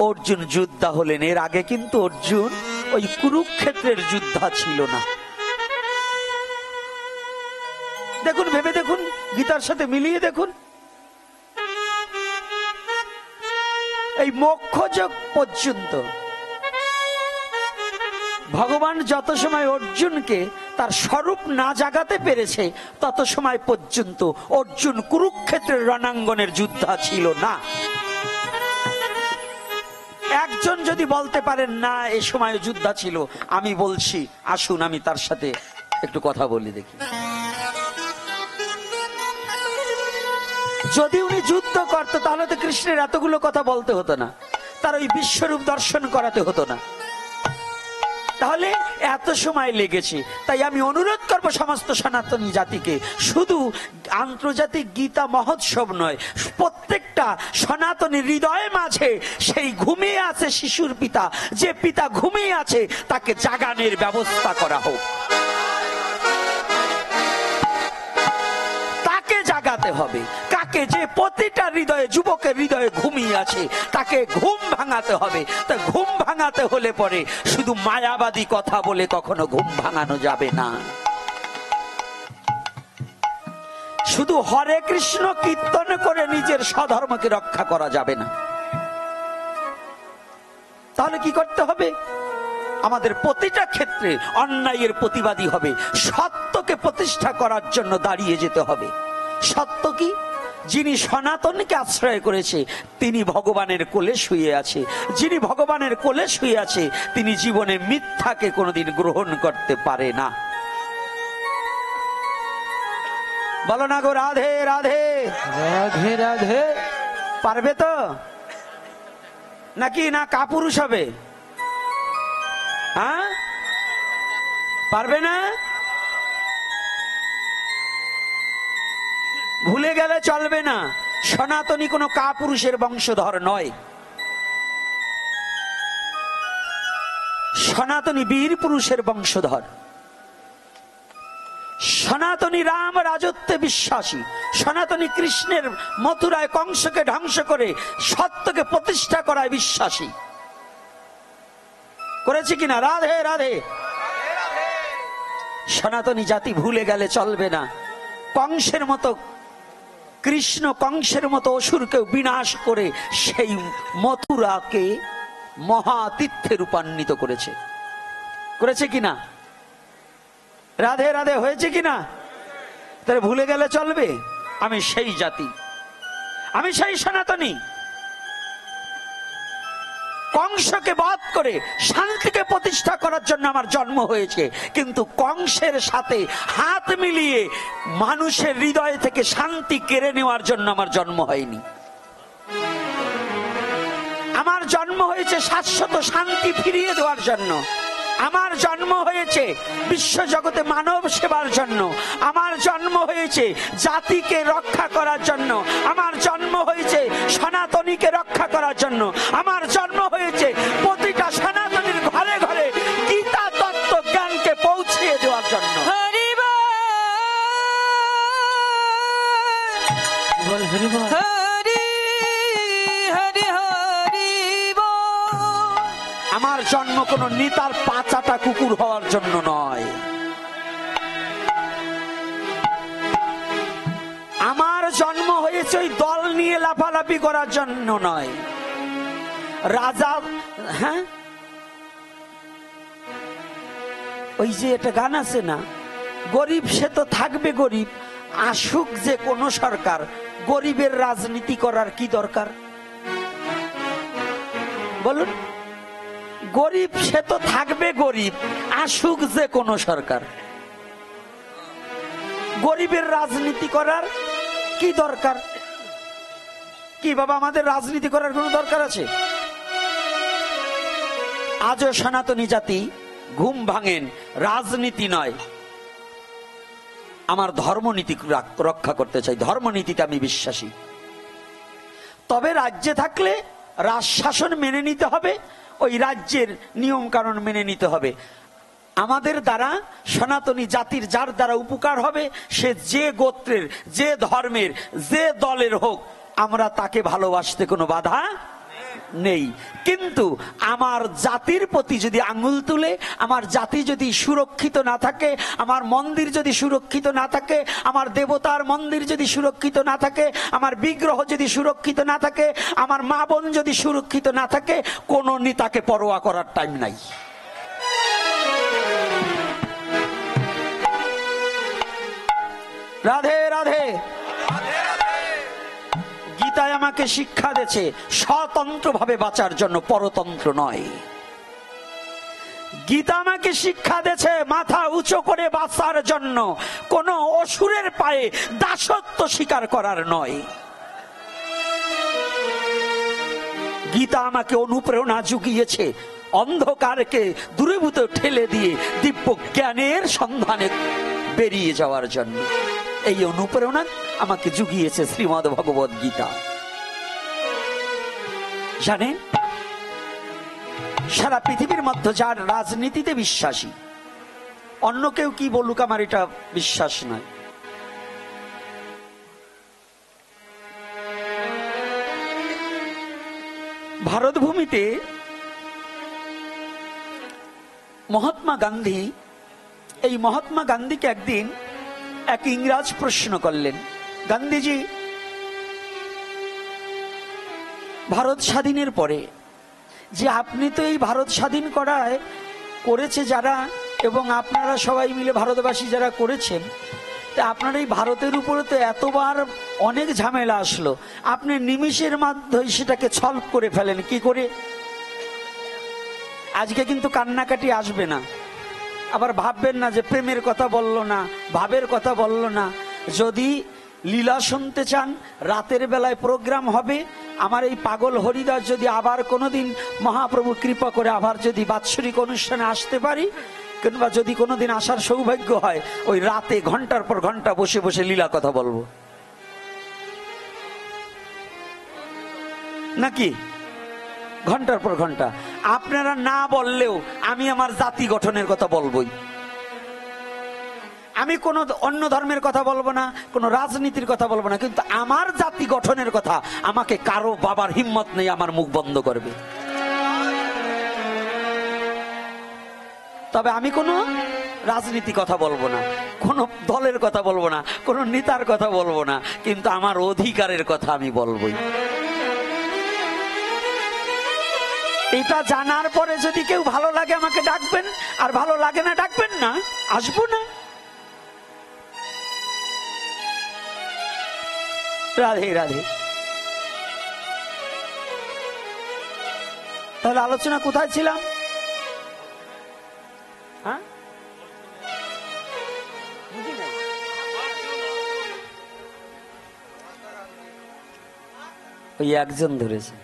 অর্জুন যোদ্ধা হলেন। এর আগে কিন্তু অর্জুন ওই কুরুক্ষেত্রের যোদ্ধা ছিল না। দেখুন, ভেবে দেখুন, গীতার সাথে মিলিয়ে দেখুন। এই মোক্ষযোগ পর্যন্ত ভগবান যত সময় অর্জুনকে তার স্বরূপ না জাগাতে পেরেছে, তত সময় পর্যন্ত অর্জুন কুরুক্ষেত্রের রণাঙ্গনের যোদ্ধা ছিল না। একজন যদি বলতে পারেন না এ সময় যোদ্ধা ছিল, আমি বলছি, আসুন আমি তার সাথে একটু কথা বলি দেখি। যদি উনি যুদ্ধ করতো, তাহলে তো কৃষ্ণের এতগুলো কথা বলতে হতো না, তার ওই বিশ্বরূপ দর্শন করাতে হতো না। তাহলে এত সময় লেগেছে। তাই আমি অনুরোধ করবো সমস্ত সনাতনী জাতিকে, শুধু আন্তর্জাতিক গীতা মহোৎসব নয়, প্রত্যেকটা সনাতনী হৃদয়ের মাঝে সেই ঘুমিয়ে আছে শিশুর পিতা, যে পিতা ঘুমিয়ে আছে, তাকে জাগানোর ব্যবস্থা করা হোক। তাকে জাগাতে হবে। কাকে থাকে, যে প্রতিটা হৃদয়ে, যুবকের হৃদয়ে ঘুমিয়ে আছে, তাকে ঘুম ভাঙাতে হবে। তা ঘুম ভাঙাতে হলে পরে শুধু মায়াবাদী কথা বলে কখনো ঘুম ভাঙানো যাবে না। শুধু হরে কৃষ্ণ কীর্তন করে নিজের স্বধর্মকে রক্ষা করা যাবে না। তাহলে কি করতে হবে? আমাদের প্রতিটা ক্ষেত্রে অন্যায়ের প্রতিবাদী হবে, সত্যকে প্রতিষ্ঠা করার জন্য দাঁড়িয়ে যেতে হবে। সত্য কি? যিনি সনাতনকে আশ্রয় করেছে তিনি ভগবানের কোলে শুয়ে আছে। যিনি ভগবানের কোলে শুয়ে আছে তিনি জীবনে মিথ্যাকে কোনোদিন গ্রহণ করতে পারে না। বলো না গো রাধে রাধে। রাধে রাধে। পারবে তো নাকি না কাপুরুষ হবে? হ্যাঁ, পারবে না? ভুলে গেলে চলবে না, সনাতনী কোনো কাপুরুষের বংশধর নয়। সনাতনী বীর পুরুষের বংশধর। সনাতনী রাম রাজত্বে বিশ্বাসী। সনাতনী কৃষ্ণের মথুরায় কংসকে ধ্বংস করে সত্যকে প্রতিষ্ঠা করায় বিশ্বাসী। করেছে কিনা? রাধে রাধে। সনাতনী জাতি ভুলে গেলে চলবে না। কংসের মতো কৃষ্ণ কংসের মতো অসুরকে বিনাশ করে সেই মথুরাকে মহাতীর্থে রূপান্বিত করেছে। করেছে কিনা? রাধে রাধে। হয়েছে কিনা? তাহলে ভুলে গেলে চলবে? আমি সেই জাতি, আমি সেই সনাতনী। কংসকে বধ করে শান্তিকে প্রতিষ্ঠা করার জন্য আমার জন্ম হয়েছে, কিন্তু কংসের সাথে হাত মিলিয়ে মানুষের হৃদয় থেকে শান্তি কেড়ে নেওয়ার জন্য আমার জন্ম হয়নি। আমার জন্ম হয়েছে শাশ্বত শান্তি ফিরিয়ে দেওয়ার জন্য। আমার জন্ম হয়েছে বিশ্ব জগতে মানব সেবার জন্য। আমার জন্ম হয়েছে জাতিকে রক্ষা করার জন্য। আমার জন্ম হয়েছে সনাতনীকে রক্ষা করার জন্য। আমার জন্ম হয়েছে প্রতিটা সনাতনীর ঘরে ঘরে গীতা তত্ত্ব জ্ঞানকে পৌঁছিয়ে দেওয়ার জন্য। হরি বল, বল হরি বল। হরি হরি হরি বল। আমার জন্ম কোনো নিতার পাচাটা কুকুর হওয়ার জন্য নয়। আমার জন্ম হয়েছে ওই দল নিয়ে লাফালাফি করার জন্য নয়। রাজা, হ্যাঁ, ওই যে একটা গান আছে না, গরিব সে তো থাকবে গরিব, আসুক যে কোনো সরকার, গরিবের রাজনীতি করার কি দরকার? বলুন। গরিব সে তো থাকবে গরিব, আসুক যে কোনো সরকার। গরিবের রাজনীতি করার কি দরকার? কি বাবা, আমাদের রাজনীতি করার কোনো দরকার আছে? আজও সনাতনী জাতি ঘুম ভাঙেন, রাজনীতি নয়, আমার ধর্মনীতি রক্ষা করতে চাই। ধর্মনীতিতে আমি বিশ্বাসী। তবে রাজ্যে থাকলে রাজশাসন মেনে নিতে হবে, ওই রাজ্যের নিয়ম কানুন মেনে নিতে হবে। আমাদের দ্বারা সনাতনী জাতির যার দ্বারা উপকার হবে, সে যে গোত্রের, যে ধর্মের, যে দলের হোক, আমরা তাকে ভালোবাসতে কোনো বাধা নেই। কিন্তু আমার জাতির প্রতি যদি আঙুল তুলে, আমার জাতি যদি সুরক্ষিত না থাকে, আমার মন্দির যদি সুরক্ষিত না থাকে, আমার দেবতার মন্দির যদি সুরক্ষিত না থাকে, আমার বিগ্রহ যদি সুরক্ষিত না থাকে, আমার মা বোন যদি সুরক্ষিত না থাকে, কোন নেতাকে পরোয়া করার টাইম নাই। রাধে রাধে। গীতায় আমাকে শিক্ষা দিয়েছে স্বতন্ত্র ভাবে বাঁচার জন্য, পরতন্ত্র নয়। গীতা আমাকে শিক্ষা দিয়েছে মাথা উঁচু করে বাঁচার জন্য, কোন অসুরের পায়ে দাসত্ব স্বীকার করার নয়। গীতা আমাকে অনুপ্রেরণা জুগিয়েছে অন্ধকারকে দূরীভূত ঠেলে দিয়ে দিব্য জ্ঞানের সন্ধানে বেরিয়ে যাওয়ার জন্য। এই অনুপ্রেরণা আমাকে জুগিয়েছে শ্রীমদ্ ভগবদ গীতা। জানেন, সারা পৃথিবীর মধ্যে যার রাজনীতিতে বিশ্বাসী, অন্য কেউ কি বলুক আমার এটা বিশ্বাস নয়, ভারত ভূমিতে মহাত্মা গান্ধী, এই মহাত্মা গান্ধীকে একদিন এক ইংরাজ প্রশ্ন করলেন, গান্ধীজি, ভারত স্বাধীনের পরে যে আপনি তো এই ভারত স্বাধীন করেছে যারা, এবং আপনারা সবাই মিলে ভারতবাসী যারা করেছেন, তা আপনার এই ভারতের উপরে তো এতবার অনেক ঝামেলা আসলো, আপনি নিমিষের মাধ্যমে সেটাকে সলভ করে ফেলেন কি করে? আজকে কিন্তু কান্নাকাটি আসবে না, আবার ভাববেন না যে প্রেমের কথা বললো না, ভাবের কথা বললো না। যদি লীলা শুনতে চান, রাতের বেলায় প্রোগ্রাম হবে। আমার এই পাগল হরিদাস যদি আবার কোনোদিন মহাপ্রভু কৃপা করে আবার যদি বাৎসরিক অনুষ্ঠানে আসতে পারি, কিংবা যদি কোনোদিন আসার সৌভাগ্য হয়, ওই রাতে ঘন্টার পর ঘন্টা বসে বসে লীলা কথা বলবো, নাকি? ঘন্টার পর ঘন্টা। আপনারা না বললেও আমি আমার জাতি গঠনের কথা বলবোই। আমি কোনো অন্য ধর্মের কথা বলবো না, কোনো রাজনীতির কথা বলবো না, কিন্তু আমার জাতি গঠনের কথা আমাকে কারো বাবার হিম্মত নেই আমার মুখ বন্ধ করবে। তবে আমি কোনো রাজনীতি কথা বলবো না, কোনো দলের কথা বলবো না, কোনো নেতার কথা বলবো না, কিন্তু আমার অধিকারের কথা আমি বলবোই। এটা জানার পরে যদি কেউ ভালো লাগে আমাকে ডাকবেন, আর ভালো লাগে না ডাকবেন না, আসবো না। রাধে রাধে। তাহলে আলোচনা কোথায় ছিলাম? হ্যাঁ, ওই একজন ধরেছে,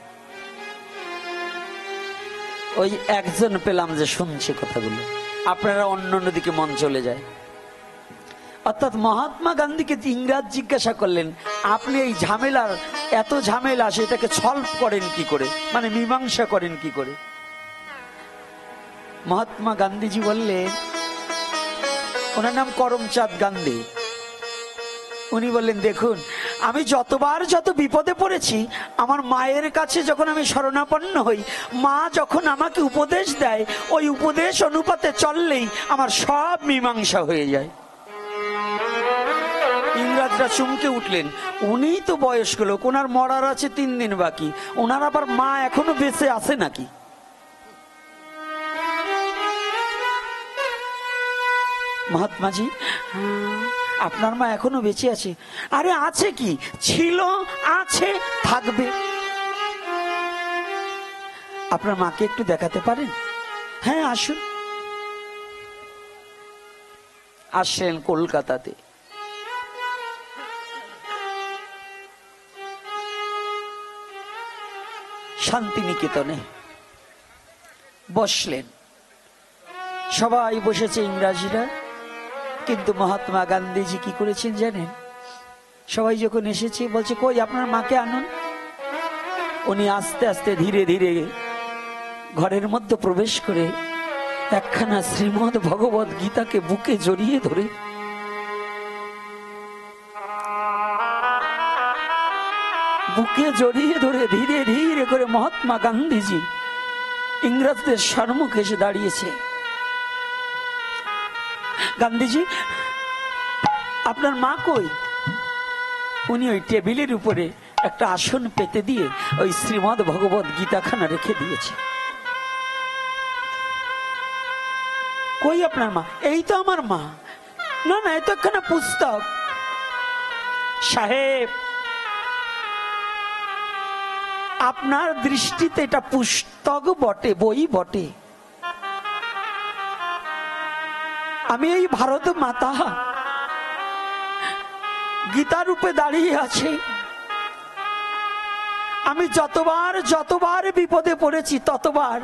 ওই একজন পেলাম যে শুনছে কথাগুলো, আপনারা অন্য দিকে মন চলে যায়। অর্থাৎ মহাত্মা গান্ধীকে ইংরাজ জিজ্ঞাসা করলেন, আপনি এই ঝামেলার এত ঝামেলা সেটাকে সলভ করেন কি করে, মানে মীমাংসা করেন কি করে? মহাত্মা গান্ধীজি বললেন, ওনার নাম করমচাঁদ গান্ধী, উনি বললেন, দেখুন, আমি যত বিপদে পড়েছি, আমার মায়ের কাছে যখন আমি শরণাপন্ন হই, মা যখন আমাকে উপদেশ দেয়, ওই উপদেশ অনুপাতে চললেই আমার সব মীমাংসা হয়ে যায়। ইংরাজরা চমকে উঠলেন, উনিই তো বয়স্ক লোক, ওনার মরার আছে 3 দিন বাকি, ওনার আবার মা এখনো বেঁচে আছে নাকি? মহাত্মাজি, আপনার মা এখনো বেঁচে আছে? আরে আছে কি, ছিল, আছে, থাকবে। আপনার মাকে একটু দেখাতে পারেন? হ্যাঁ, আসুন। আসেন কলকাতাতে। শান্তিনিকেতনে বসলেন, সবাই বসেছে ইংরাজিরা, কিন্তু মহাত্মা গান্ধীজি কি করেছেন জানেন? সবাই যখন এসেছে বলছে, কই আপনার মাকে আনুন। উনি আস্তে আস্তে ধীরে ধীরে ঘরের মধ্যে প্রবেশ করে একখানা শ্রীমদ ভগবত গীতাকে বুকে জড়িয়ে ধরে ধীরে ধীরে করে মহাত্মা গান্ধীজি ইংরেজদের সম্মুখে এসে দাঁড়িয়েছে। গান্ধীজি, আপনার মা কই? উনি ওই টেবিলের উপরে একটা আসন পেতে দিয়ে ওই শ্রীমদ ভগবত গীতাখানা রেখে দিয়েছে। কই আপনার মা? এই তো আমার মা। না না, এত একখানা পুস্তক। সাহেব, আপনার দৃষ্টিতে এটা পুস্তক বটে, বই বটে, আমি এই ভারত মাতা গীতা রূপে দাঁড়িয়ে আছি। আমি যতবার বিপদে পড়েছি ততবার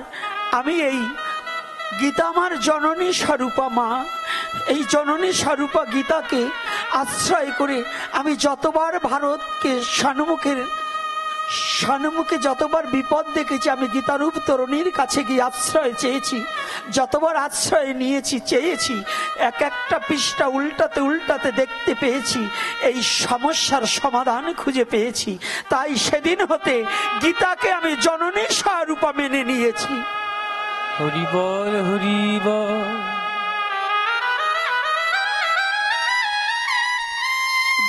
আমি এই গীতা আমার জননী স্বরূপা মা, এই জননী স্বরূপা গীতাকে আশ্রয় করে আমি যতবার ভারতকে সম্মুখের সম্মুখে যতবার বিপদ দেখেছি, আমি গীতারূপ তরুণীর কাছে গিয়ে আশ্রয় চেয়েছি, যতবার আশ্রয় নিয়েছি, চেয়েছি, এক একটা পৃষ্ঠা উল্টাতে উল্টাতে দেখতে পেয়েছি এই সমস্যার সমাধান খুঁজে পেয়েছি। তাই সেদিন হতে গীতাকে আমি জননী স্বরূপা মেনে নিয়েছি। হরি বল হরি বল।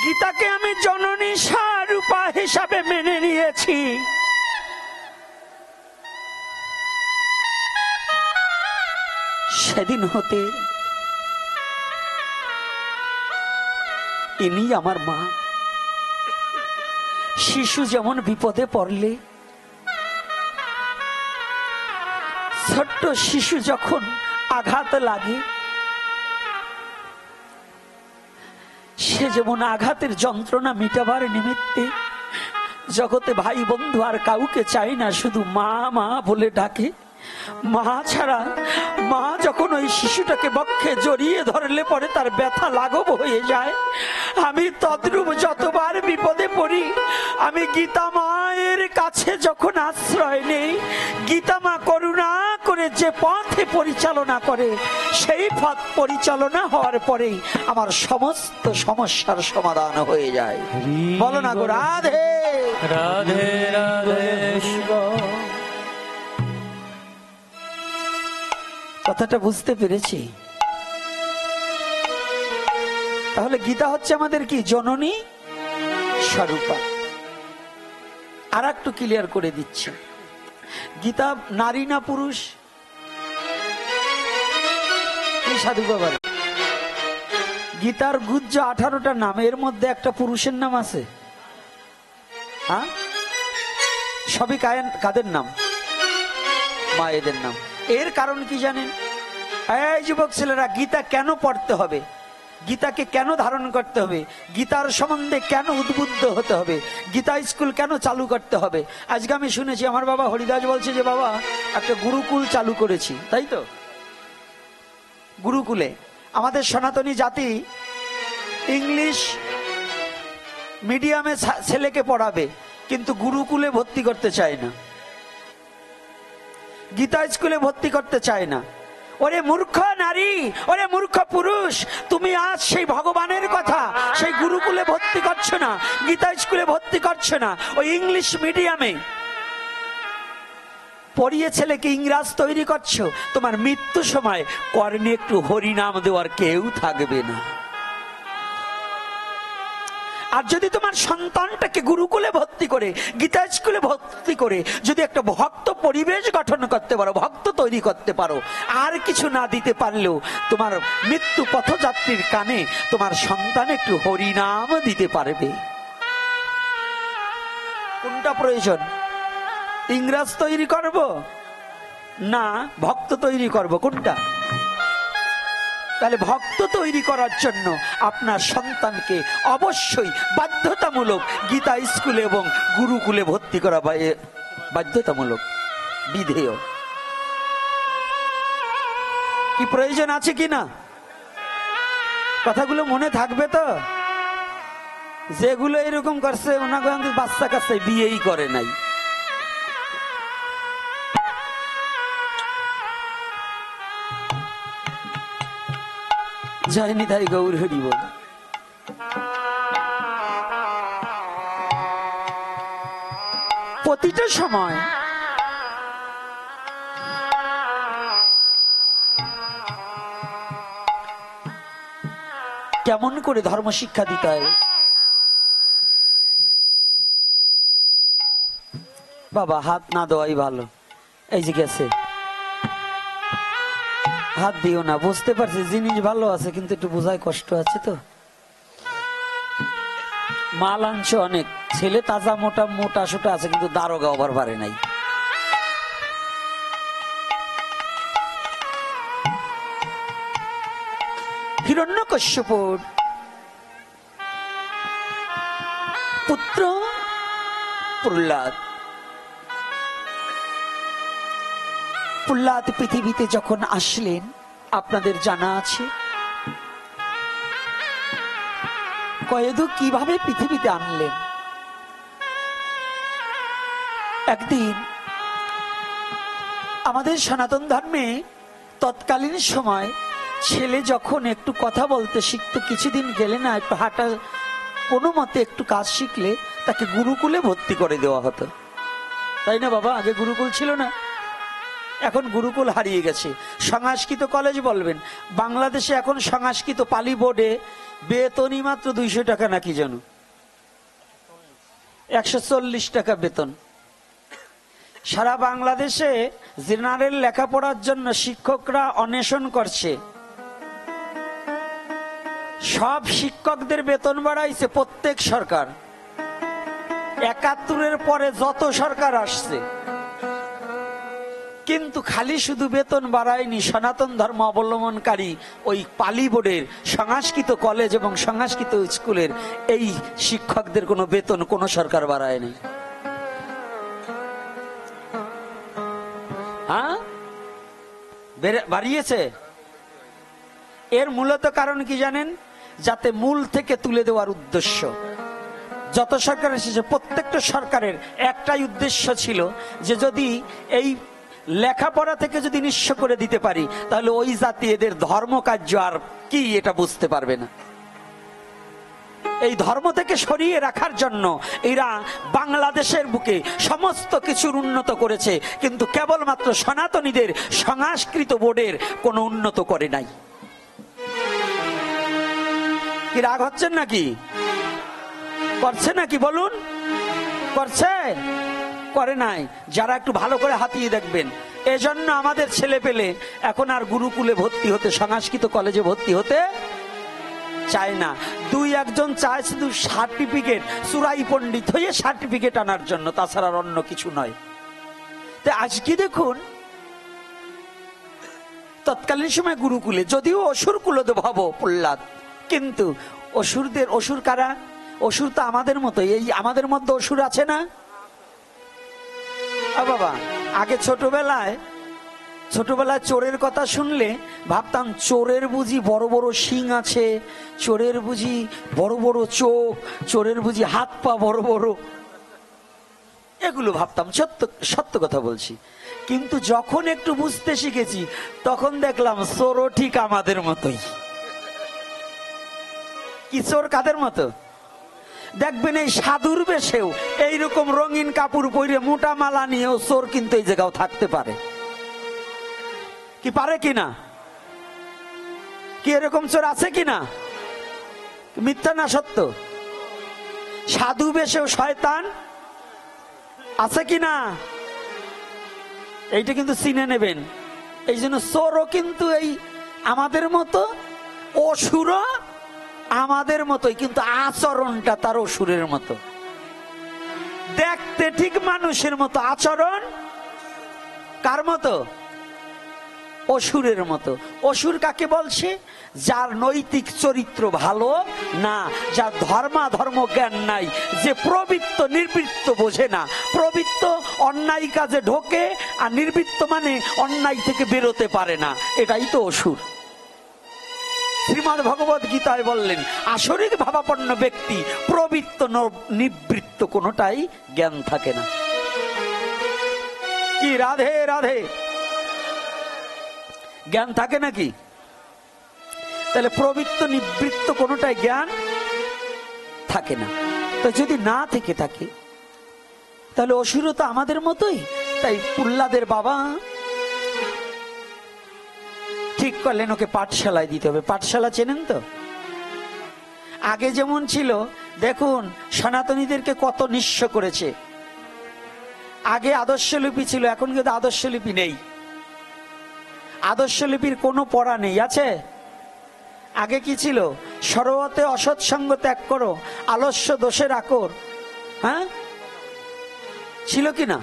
গীতাকে আমি জননী স্বরূপা হিসাবে মেনে নিয়েছি। সেদিন হতে ইনি আমার মা। শিশু যেমন বিপদে পড়লে, ছোট্ট শিশু যখন আঘাত লাগে, সে যেমন আঘাতের যন্ত্রণা মিটাবার নিমিত্তে জগতে ভাই বন্ধু আর কাউকে চায় না, শুধু মা মা বলে ডাকে। মা ছাড়া, মা যখন ওই শিশুটাকে বক্ষে জড়িয়ে ধরলে পরে তার ব্যথা লাঘব হয়ে যায়। আমি তদ্রূপ যতবার বিপদে পড়ি, আমি গীতা মায়ের কাছে যখন আশ্রয় নেই, গীতা মা করুণা করে যে পথে পরিচালনা করে, সেই পথ পরিচালনা হওয়ার পরেই আমার সমস্ত সমস্যার সমাধান হয়ে যায়। বলো না গো রাধে রাধে রাধে। কথাটা বুঝতে পেরেছি? তাহলে গীতা হচ্ছে আমাদের কি? জননী স্বরূপা। আর একটু ক্লিয়ার করে দিচ্ছে, গীতা নারী না পুরুষ? কি সাধু বাবা, গীতার গুজ্জ 18টা নাম, এর মধ্যে একটা পুরুষের নাম আছে? হ্যাঁ, সবই কাদের নাম? মায়েদের নাম। এর কারণ কি জানেন? এই যুবক ছেলেরা, গীতা কেন পড়তে হবে? গীতাকে কেন ধারণ করতে হবে? গীতার সম্বন্ধে কেন উদ্বুদ্ধ হতে হবে? গীতা স্কুল কেন চালু করতে হবে? আজকে আমি শুনেছি আমার বাবা হরিদাস বলছে যে বাবা একটা গুরুকুল চালু করেছি, তাই তো? গুরুকুলে আমাদের সনাতনী জাতি ইংলিশ মিডিয়ামে ছেলেকে পড়াবে, কিন্তু গুরুকুলে ভর্তি করতে চায় না, গীতা স্কুলে ভর্তি করতে চায় না। ওরে মূর্খ নারী, ওরে মূর্খ পুরুষ, তুমি আজ সেই ভগবানের কথা সেই গুরুকুলে ভর্তি করছো না, গীতা স্কুলে ভর্তি করছো না, ওই ইংলিশ মিডিয়ামে পড়িয়ে ছেলেকে ইংরাজ তৈরি করছো। তোমার মৃত্যু সময় কর্ণে একটু হরিনাম দেওয়ার কেউ থাকবে না। আর যদি তোমার সন্তানটাকে গুরুকুলে ভর্তি করে, গীতা স্কুলে ভর্তি করে যদি একটা ভক্ত পরিবেশ গঠন করতে পারো, ভক্ত তৈরি করতে পারো, আর কিছু না দিতে পারলেও তোমার মৃত্যু পথযাত্রীর কানে তোমার সন্তান একটু হরিনাম দিতে পারবে। কোনটা প্রয়োজন? ইংরাজ তৈরি করব না ভক্ত তৈরি করব? কোনটা? তাহলে ভক্ত তৈরি করার জন্য আপনার সন্তানকে অবশ্যই বাধ্যতামূলক গীতা স্কুলে এবং গুরুকুলে ভর্তি করা বাধ্যতামূলক, বিধেয়। কি প্রয়োজন আছে কি না? কথাগুলো মনে থাকবে তো? যেগুলো এরকম করছে ওনাকে বাচ্চা কাছে বিয়েই করে নাই। জয় নিতাই গৌর হরি বল। প্রতিটা সময় কেমন করে ধর্ম শিক্ষা দিতে হয়? বাবা হাত না দেওয়াই ভালো। এই যে গেছে, হাত দিও না। বুঝতে পারছি জিনিস ভালো আছে, কিন্তু একটু বোঝায় কষ্ট আছে তো। মাল আনছো অনেক, ছেলে তাজা মোটা মোটা সোটা আছে, কিন্তু দারোগা ওভার পারে নাই। হিরণ্যকশ্যপুর পুত্র প্রহ্লাদ, প্রহ্লাদ পৃথিবীতে যখন আসলেন আপনাদের জানা আছে। কয়েদু কিভাবে পৃথিবীতে আনলেন? একদিন আমাদের সনাতন ধর্মে তৎকালীন সময় ছেলে যখন একটু কথা বলতে শিখতে, কিছুদিন গেলে না, একটু হাঁটা, কোনো মতে একটু কাজ শিখলে তাকে গুরুকুলে ভর্তি করে দেওয়া হতো, তাই না বাবা? আগে গুরুকুল ছিল না, এখন গুরুকুল হারিয়ে গেছে। সংস্কৃত কলেজ বলবেন, বাংলাদেশে এখন সংস্কৃত পালি বোর্ডে বেতনই মাত্র 200 টাকা নাকি যেন, 140 টাকা বেতন। সারা বাংলাদেশে জেনারেল লেখাপড়ার জন্য শিক্ষকরা অন্বেষণ করছে। সব শিক্ষকদের বেতন বাড়াইছে প্রত্যেক সরকার, 71-এর পরে যত সরকার আসছে, কিন্তু খালি শুধু বেতন বাড়ায়নি সনাতন ধর্ম অবলম্বনকারী ওই পালি বোর্ডের সংস্কৃত কলেজ এবং সংস্কৃত স্কুলের এই শিক্ষকদের কোনো বেতন কোনো সরকার বাড়ায়নি। হ্যাঁ, বাড়িয়েছে। এর মূলত কারণ কি জানেন? যাতে মূল থেকে তুলে দেওয়ার উদ্দেশ্য। যত সরকার এসেছে প্রত্যেকটা সরকারের একটাই উদ্দেশ্য ছিল যে যদি এই লেখাপড়া থেকে যদি নিঃস্ব করে দিতে পারি তাহলে ওই জাতি এদের ধর্মকার্য আর কি এটা বুঝতে পারবে না। এই ধর্ম থেকে সরিয়ে রাখার জন্য এরা বাংলাদেশের বুকে সমস্ত কিছুর উন্নত করেছে, কিন্তু কেবলমাত্র সনাতনীদের সংস্কৃত বোর্ডের কোনো উন্নত করে নাই। কি রাগ হচ্ছেন নাকি? করছে নাকি বলুন? করছে? করে নাই। যারা একটু ভালো করে হাতিয়ে দেখবেন। এজন্য আমাদের ছেলে পেলে এখন আর গুরুকুলে ভর্তি হতে, সংস্কৃত কলেজে ভর্তি হতে চায় না। 2-1 চায় শুধু সার্টিফিকেট, সুরাই পণ্ডিত হয়ে সার্টিফিকেট আনার জন্য, তাছাড়া অন্য কিছু নয়। তো আজকে দেখুন, তৎকালীন সময় গুরুকুলে যদিও অসুর কুলদ ভব প্রহ্লাদ, কিন্তু অসুর কারা? অসুর তো আমাদের মতো। এই আমাদের মধ্যে অসুর আছে না বাবা? আগে ছোটবেলায় চোরের কথা শুনলে ভাবতাম চোরের বুঝি বড় বড় শিং আছে, চোরের বুঝি বড় বড় চোখ, চোরের বুঝি হাত পা বড় বড়, এগুলো ভাবতাম। সত্য কথা বলছি। কিন্তু যখন একটু বুঝতে শিখেছি তখন দেখলাম চোরও ঠিক আমাদের মতোই। কি চোর কাদের মতো? দেখবেন এই সাধুর বেশেও এইরকম রঙিন কাপড় পরে মোটা মালা নিয়েও চোর কিন্তু এই জায়গাও থাকতে পারে। কি পারে কিনা? কি এরকম চোর আছে কিনা? মিথ্যা না সত্য? সাধু বেশেও শয়তান আছে কিনা? এইটা কিন্তু চিনে নেবেন। এই জন্য চোরও কিন্তু এই আমাদের মতো, অসুরও আমাদের মতোই, কিন্তু আচরণটা তার অসুরের মতো। দেখতে ঠিক মানুষের মতো, আচরণ কার মতো? অসুরের মতো। অসুর কাকে বলছে? যার নৈতিক চরিত্র ভালো না, যার ধর্মাধর্ম জ্ঞান নাই, যে প্রবৃত্ত নির্বৃত্ত বোঝে না। প্রবৃত্ত অন্যায় কাজে ঢোকে, আর নির্বৃত্ত মানে অন্যায় থেকে বেরোতে পারে না, এটাই তো অসুর। শ্রীমদ্ ভগবত গীতায় বললেন, আসরিক ভাবাপন্ন ব্যক্তি প্রবৃত্ত নিবৃত্ত কোনোটাই জ্ঞান থাকে না। কি রাধে রাধে? জ্ঞান থাকে নাকি? তাহলে প্রবৃত্ত নিবৃত্ত কোনোটাই জ্ঞান থাকে না। তো যদি না থেকে থাকে তাহলে অসুরও তো আমাদের মতোই। তাই প্রহ্লাদের বাবা ঠিক করলেন ওকে পাঠশালায় দিতে হবে। পাঠশালা চেনেন তো? আগে যেমন ছিল, দেখুন সনাতনীদেরকে কত নিঃস্ব করেছে। আগে আদর্শলিপি ছিল, এখন কিন্তু আদর্শলিপি নেই। আদর্শলিপির কোনো পড়া নেই। আছে? আগে কি ছিল? সরবতে অসৎসঙ্গ ত্যাগ করো, আলস্য দোষের আকর। হ্যাঁ, ছিল কি না?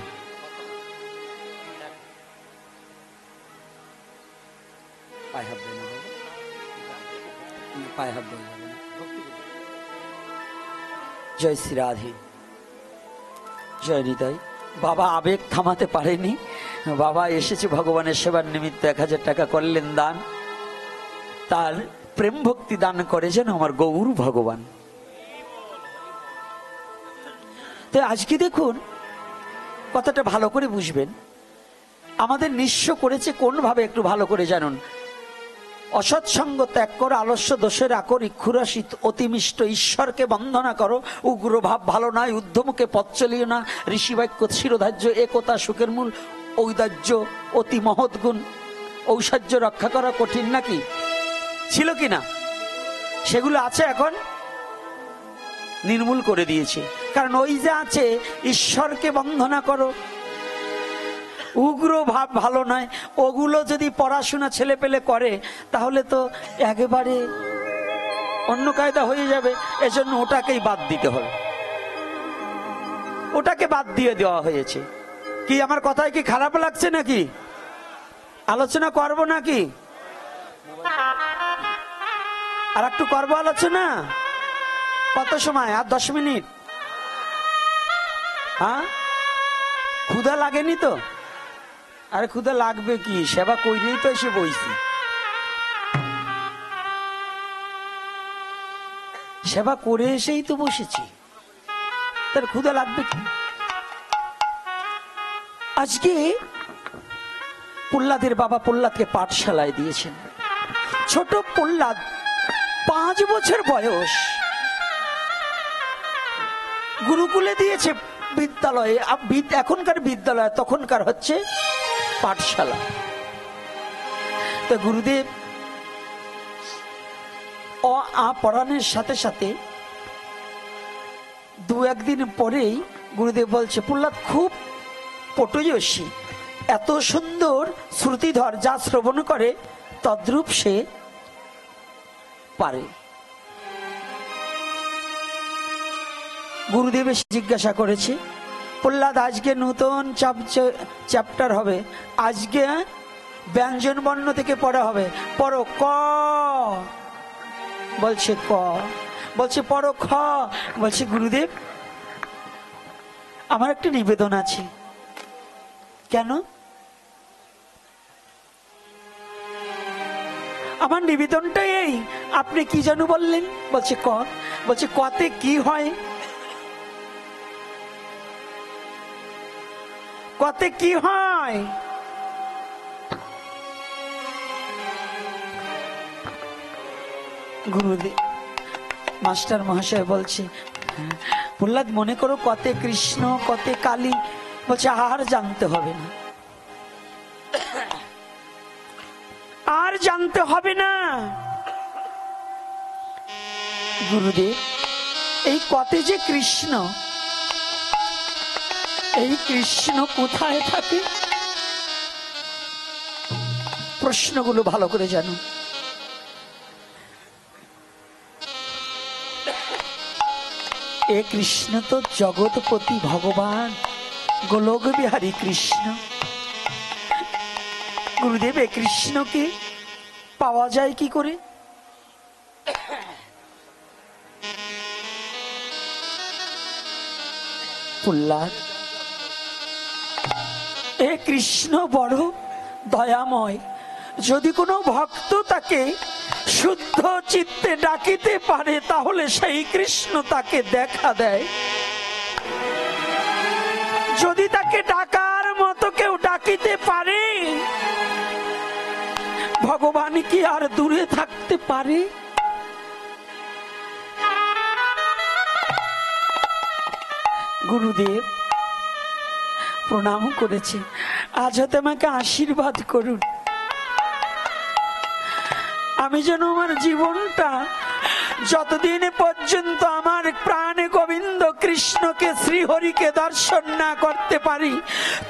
জয় শ্রী রাধে, জয় নিতাই। বাবা আবেগ থামাতে পারেনি। বাবা এসেছে ভগবানের সেবার নিমিত্ত, 1000 টাকা করলেন দান। তার প্রেম ভক্তি দান করে যেন আমার গৌর ভগবান। তো আজকে দেখুন কথাটা ভালো করে বুঝবেন। আমাদের নিঃস্ব করেছে কোন ভাবে একটু ভালো করে জানুন। অসৎসঙ্গ ত্যাগ করো, আলস্য দোষের আকর, ইক্ষুরাশিত অতিমিষ্ট, ঈশ্বরকে বন্দনা করো, উগ্র ভাব ভালো নয়, ঊর্ধ্বমুখে পথ চলিও না, ঋষিবাক্য শিরোধার্য, একতা সুখের মূল, ঔদার্য অতি মহৎ গুণ, ঔষার্য রক্ষা করা কঠিন নাকি? ছিল কি না? সেগুলো আছে, এখন নির্মূল করে দিয়েছে। কারণ ওই যে আছে ঈশ্বরকে বন্দনা করো, উগ্র ভাব ভালো নয়, ওগুলো যদি পড়াশোনা ছেলে পেলে করে তাহলে তো একেবারে অন্য কায়দা হয়ে যাবে। এজন্য ওটাকেই বাদ দিতে হবে, ওটাকে বাদ দিয়ে দেওয়া হয়েছে। কি আমার কথায় কি খারাপ লাগছে নাকি? আলোচনা করব নাকি? আর একটু করবো আলোচনা। কত সময়? আর 10 মিনিট। হ্যাঁ, ক্ষুধা লাগেনি তো? আরে ক্ষুধা লাগবে কি, সেবা কইরেই তো এসে বইছি। সেবা করে এসেই তো বসেছি, তার ক্ষুধা লাগবে কি? আজকে প্রহ্লাদের বাবা প্রহ্লাদকে পাঠশালায় দিয়েছেন। ছোট প্রহ্লাদ 5 বছর বয়স, গুরুকুলে দিয়েছে, বিদ্যালয়ে। এখনকার বিদ্যালয়, তখনকার হচ্ছে পাঠশালা। তো গুরুদেব পড়ানোর সাথে সাথে 2-1 দিন পরেই গুরুদেব বলছে, প্রহ্লাদ খুব পটুযশী, এত সুন্দর শ্রুতিধর, যা শ্রবণ করে তদ্রূপ সে পারে। গুরুদেব জিজ্ঞাসা করেছে, প্রহ্লাদ আজকে নতুন চ্যাপ্টার হবে, আজকে ব্যঞ্জন বর্ণ থেকে পড়া হবে, পড়ো ক। বলছে ক। বলছে পড়ো খ। বলছে গুরুদেব আমার একটা নিবেদন আছে। কেন? আমার নিবেদনটা এই, আপনি কি জানো বললেন? বলছে ক। বলছে কতে কি হয়? কতে কি হয়? গুরুদেব মাস্টার মহাশয় বলছে, প্রহ্লাদ মনে করো কতে কৃষ্ণ, কতে কালী। বলছে আর জানতে হবে না, আর জানতে হবে না। গুরুদেব এই কতে যে কৃষ্ণ, এই কৃষ্ণ কোথায় থাকে? প্রশ্নগুলো ভালো করে জানো। এ কৃষ্ণ তো জগৎপতি ভগবান গোলক বিহারী কৃষ্ণ। গুরুদেব এ কৃষ্ণকে পাওয়া যায় কি করে? প্রহ্লাদ এ কৃষ্ণ বড় দয়াময়, যদি কোনো ভক্ত তাকে শুদ্ধ চিত্তে ডাকিতে পারে তাহলে সেই কৃষ্ণ তাকে দেখা দেয়। যদি তাকে ডাকার মতো কেউ ডাকিতে পারে, ভগবান কি আর দূরে থাকতে পারে? গুরুদেব প্রণাম করেছে, আজ হতে আমাকে আশীর্বাদ করুন, আমি যেন আমার জীবনটা যতদিন পর্যন্ত আমার প্রাণ গোবিন্দ কৃষ্ণকে শ্রীহরিকে দর্শন না করতে পারি,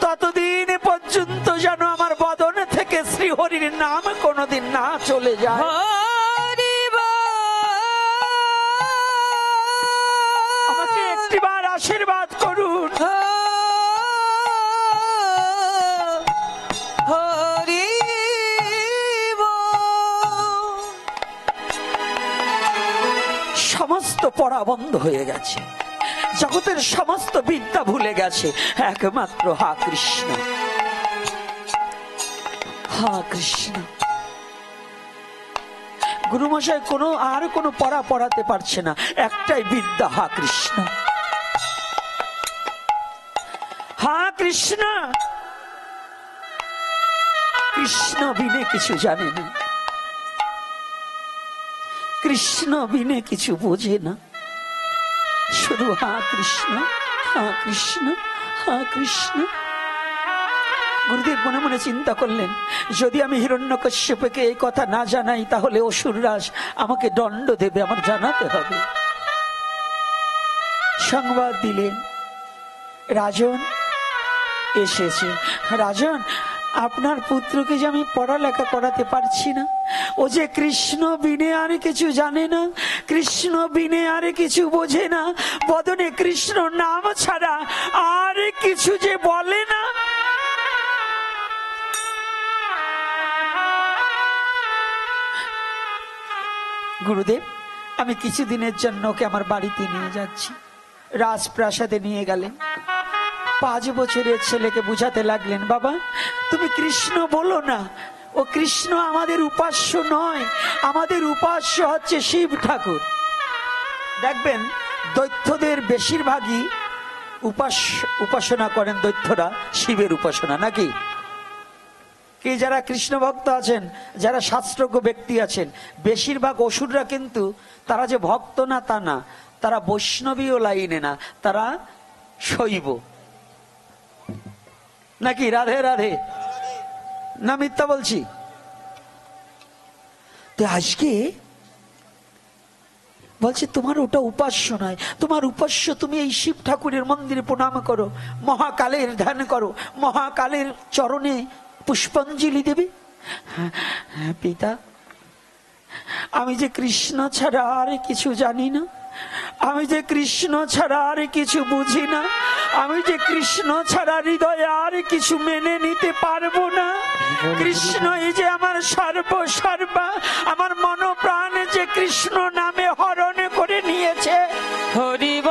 ততদিন পর্যন্ত যেন আমার বদন থেকে শ্রীহরির নাম কোনোদিন না চলে যায়। আমাকে একটিবার আশীর্বাদ করুন। সমস্ত পড়া বন্ধ হয়ে গেছে, জগতের সমস্ত বিদ্যা ভুলে গেছে, একমাত্র হা কৃষ্ণ, হা কৃষ্ণ। গুরুমশাই আর কোনো পড়া পড়াতে পারছে না, একটাই বিদ্যা, হা কৃষ্ণ, হা কৃষ্ণ। কৃষ্ণ কৃষ্ণ বিনে কিছু জানে না, কৃষ্ণ বিনে কিছু বোঝে না, শুধু হা কৃষ্ণ, হা কৃষ্ণ, হা কৃষ্ণ। গুরুদেব মনে মনে চিন্তা করলেন, যদি আমি হিরণ্যকশ্যপকে এই কথা না জানাই তাহলে অসুররাজ আমাকে দণ্ড দেবে, আমার জানাতে হবে। সংবাদ দিলেন, রাজন এসেছে। রাজন, আপনার পুত্রকে যে আমি পড়ালেখা করাতে পারছি না, ও যে কৃষ্ণ বিনে আর কিছু জানে না, কৃষ্ণ বিনে আর কিছু বোঝে না, বদনে কৃষ্ণ নাম ছাড়া আর কিছু যে বলে না। গুরুদেব, আমি কিছুদিনের জন্য ওকে আমার বাড়িতে নিয়ে যাচ্ছি। রাজপ্রাসাদে নিয়ে গেলেন। 5 বছরের ছেলেকে বুঝাতে লাগলেন, বাবা তুমি কৃষ্ণ বলো না, ও কৃষ্ণ আমাদের উপাস্য নয়, আমাদের উপাস্য হচ্ছে শিব ঠাকুর। দেখবেন দৈত্যদের বেশিরভাগই উপাসনা করেন, দৈত্যরা শিবের উপাসনা, নাকি? কি যারা কৃষ্ণ ভক্ত আছেন, যারা শাস্ত্রজ্ঞ ব্যক্তি আছেন, বেশিরভাগ অসুররা কিন্তু তারা যে ভক্ত না তা না, তারা বৈষ্ণবীয় লাইনে না, তারা শৈব, নাকি? রাধে রাধে, না মিথ্যা বলছি? তো আজকে বলছে তোমার ওটা উপাস্য নয়, তোমার উপাস্য তুমি এই শিব ঠাকুরের মন্দিরে প্রণাম করো, মহাকালের ধ্যান করো, মহাকালের চরণে পুষ্পাঞ্জলি দেবে। হ্যাঁ পিতা, আমি যে কৃষ্ণ ছাড়া আর কিছু জানি না, আমি যে কৃষ্ণ ছাড়া আর কিছু বুঝি না, আমি যে কৃষ্ণ ছাড়া হৃদয়ে আর কিছু মেনে নিতে পারবো না। কৃষ্ণ এই যে আমার সর্বসর্বা, আমার মন প্রাণ যে কৃষ্ণ নামে হরণ করে নিয়েছে। হরিব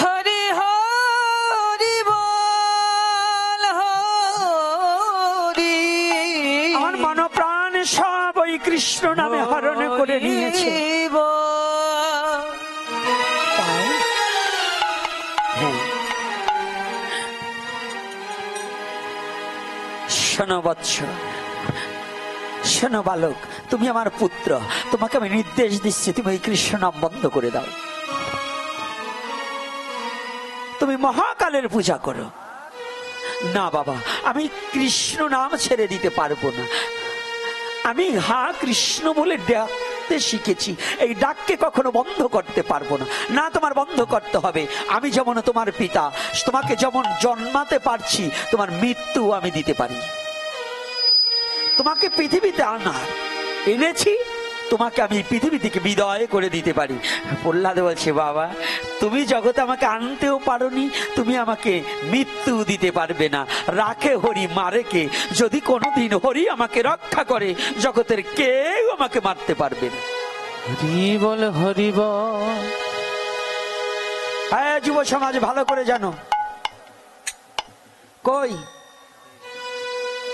হরি হরি বল হরি, আমার মন প্রাণ সব ওই কৃষ্ণ নামে হরণ করে নিয়েছে। শোনো বৎস, শোনো বালক, তুমি আমার পুত্র, তোমাকে আমি নির্দেশ দিচ্ছি, তুমি এই কৃষ্ণ নাম বন্ধ করে দাও, তুমি মহাকালের পূজা করো। না বাবা, আমি কৃষ্ণ নাম ছেড়ে দিতে পারবো না, আমি হা কৃষ্ণ বলে ডাকতে শিখেছি, এই ডাককে কখনো বন্ধ করতে পারবো না। না, তোমার বন্ধ করতে হবে। আমি যেমন তোমার পিতা, তোমাকে যেমন জন্মাতে পারছি, তোমার মৃত্যু আমি দিতে পারি। তোমাকে পৃথিবীতে এনেছি, তোমাকে আমি পৃথিবী থেকে বিদায় করে দিতে পারি। প্রহ্লাদ বলছে, বাবা তুমি জগতে আমাকে আনতেও পারোনি, তুমি আমাকে মৃত্যু দিতে পারবে না। রাখে হরি মারে কে, যদি কোনোদিন হরি আমাকে রক্ষা করে, জগতের কেউ আমাকে মারতে পারবে না। হরি বল হরি বল। হ্যাঁ যুব সমাজ, ভালো করে জানো, কই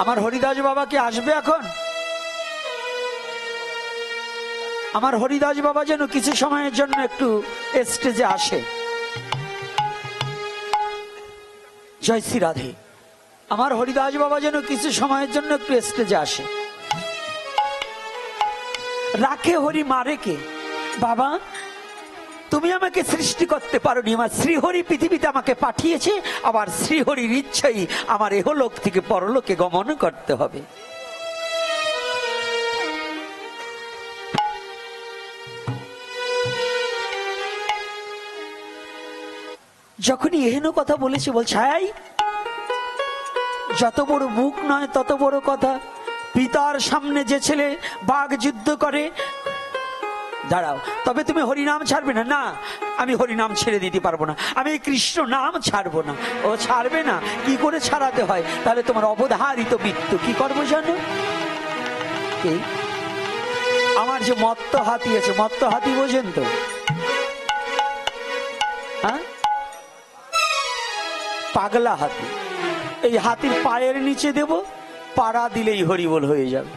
আমার হরিদাস বাবা কি আসবে এখন? আমার হরিদাস বাবা যেন কিছু সময়ের জন্য একটু স্টেজে আসে। জয় শ্রী রাধে। আমার হরিদাস বাবা যেন কিছু সময়ের জন্য একটু স্টেজে আসে। রাখে হরি মারে কে, বাবা তুমি আমাকে সৃষ্টি করতে পারোনি, আমার শ্রীহরি পৃথিবীতে আমাকে পাঠিয়েছে, আবার শ্রীহরির ইচ্ছাই আমার এহলোক থেকে পরলোকে গমন করতে হবে। যখনই এহেন কথা বলেছে, বলছে যত বড় মুখ নয় তত বড় কথা। পিতার সামনে যে ছেলে বাঘ যুদ্ধ করে, দাঁড়াও, তবে তুমি হরিনাম ছাড়বে না? না, আমি হরিনাম ছেড়ে দিতে পারবো না, আমি কৃষ্ণ নাম ছাড়বো না। ও ছাড়বে না, কি করে ছাড়াতে হয়? তাহলে তোমার অবধারিত মৃত্যু। কি করবো জানো? আমার যে মত্ত হাতি আছে, মত্ত হাতি বোঝেন তো? হ্যাঁ, পাগলা হাতি। এই হাতির পায়ের নিচে দেব, পাড়া দিলেই হরিবোল হয়ে যাবে।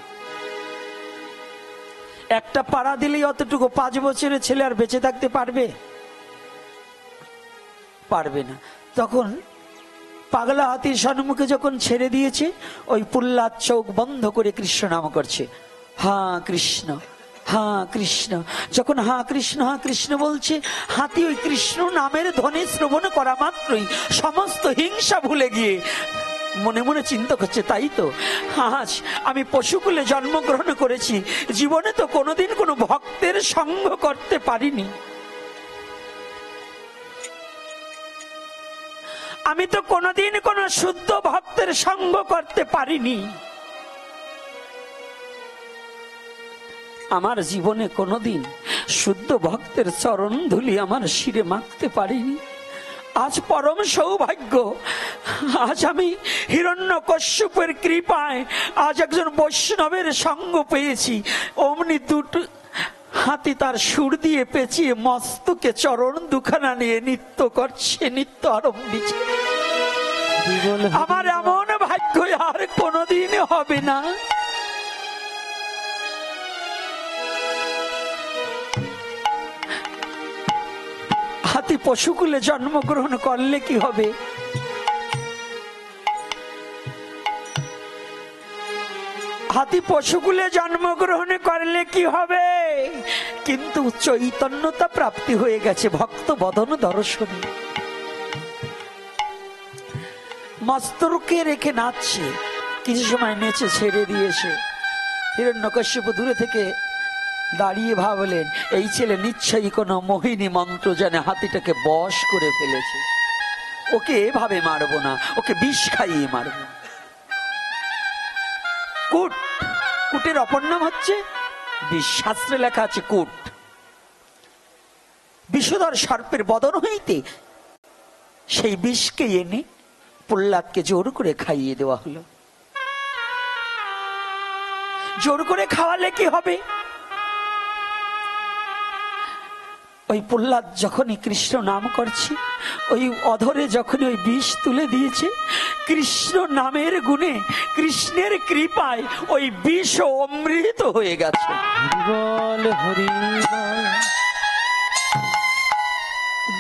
একটা পাড়া দিলেই অতটুকু 5 বছরের ছেলে আর বেঁচে থাকতে পারবে? পারবে না। তখন পাগলা হাতির সম্মুখে যখন ছেড়ে দিয়েছে, ওই প্রহ্লাদ চোখ বন্ধ করে কৃষ্ণ নাম করছে, হা কৃষ্ণ হা কৃষ্ণ। যখন হা কৃষ্ণ বলছে, হাতি ওই কৃষ্ণ নামের ধ্বনি শ্রবণ করা মাত্রই সমস্ত হিংসা ভুলে গিয়ে মনে মনে চিন্তা করছে, তাই তো, আজ আমি পশুকুলে জন্মগ্রহণ করেছি, জীবনে তো কোনোদিন কোনো ভক্তের সঙ্গ করতে পারিনি, আমি তো কোনোদিন কোনো শুদ্ধ ভক্তের সঙ্গ করতে পারিনি, আমার জীবনে কোনোদিন শুদ্ধ ভক্তের চরণ ধুলি আমার শিরে মাখতে পারিনি। আজ পরম সৌভাগ্য, আজ আমি হিরণ্যকশ্যপের কৃপায় আজ একজন বৈষ্ণবের সঙ্গ পেয়েছি। অমনি দুটো হাতি তার সুর দিয়ে পেঁচিয়ে মস্তকে চরণ দুখানা নিয়ে নৃত্য করছে, নৃত্য আরম্ভিছে। আমার এমন ভাগ্য আর কোনোদিন হবে না। হাতি পশুকুলে জন্মগ্রহণ করলে কি হবে? হাতি পশুকুলে জন্মগ্রহণ করলে কি হবে? কিন্তু চৈতন্যতা প্রাপ্তি হয়ে গেছে ভক্ত বদন দর্শনে। মস্তকে রেখে নাচছে, কিছু সময় নেচে ছেড়ে দিয়েছে। হিরণ্যকশ্যপ দূরে থেকে দাঁড়িয়ে ভাবলেন, এই ছেলে নিশ্চয়ই কোনো মোহিনী মন্ত্র জানে, হাতিটাকে বশ করে ফেলেছে, ওকে এভাবে মারবো না, ওকে বিষ খাইয়ে মারবো। কুট, কুটের অপর নাম হচ্ছে বিষ, শাস্ত্রে লেখা আছে কুট। বিষধর সর্পের বদন হইতে সেই বিষকে এনে প্রহ্লাদকে জোর করে খাইয়ে দেওয়া হলো। জোর করে খাওয়ালে কি হবে? ওই প্রহ্লাদ যখনই কৃষ্ণ নাম করছে, ওই অধরে যখনই ওই বিষ তুলে দিয়েছে, কৃষ্ণ নামের গুণে, কৃষ্ণের কৃপায় ওই বিষ অমৃত হয়ে গেছে।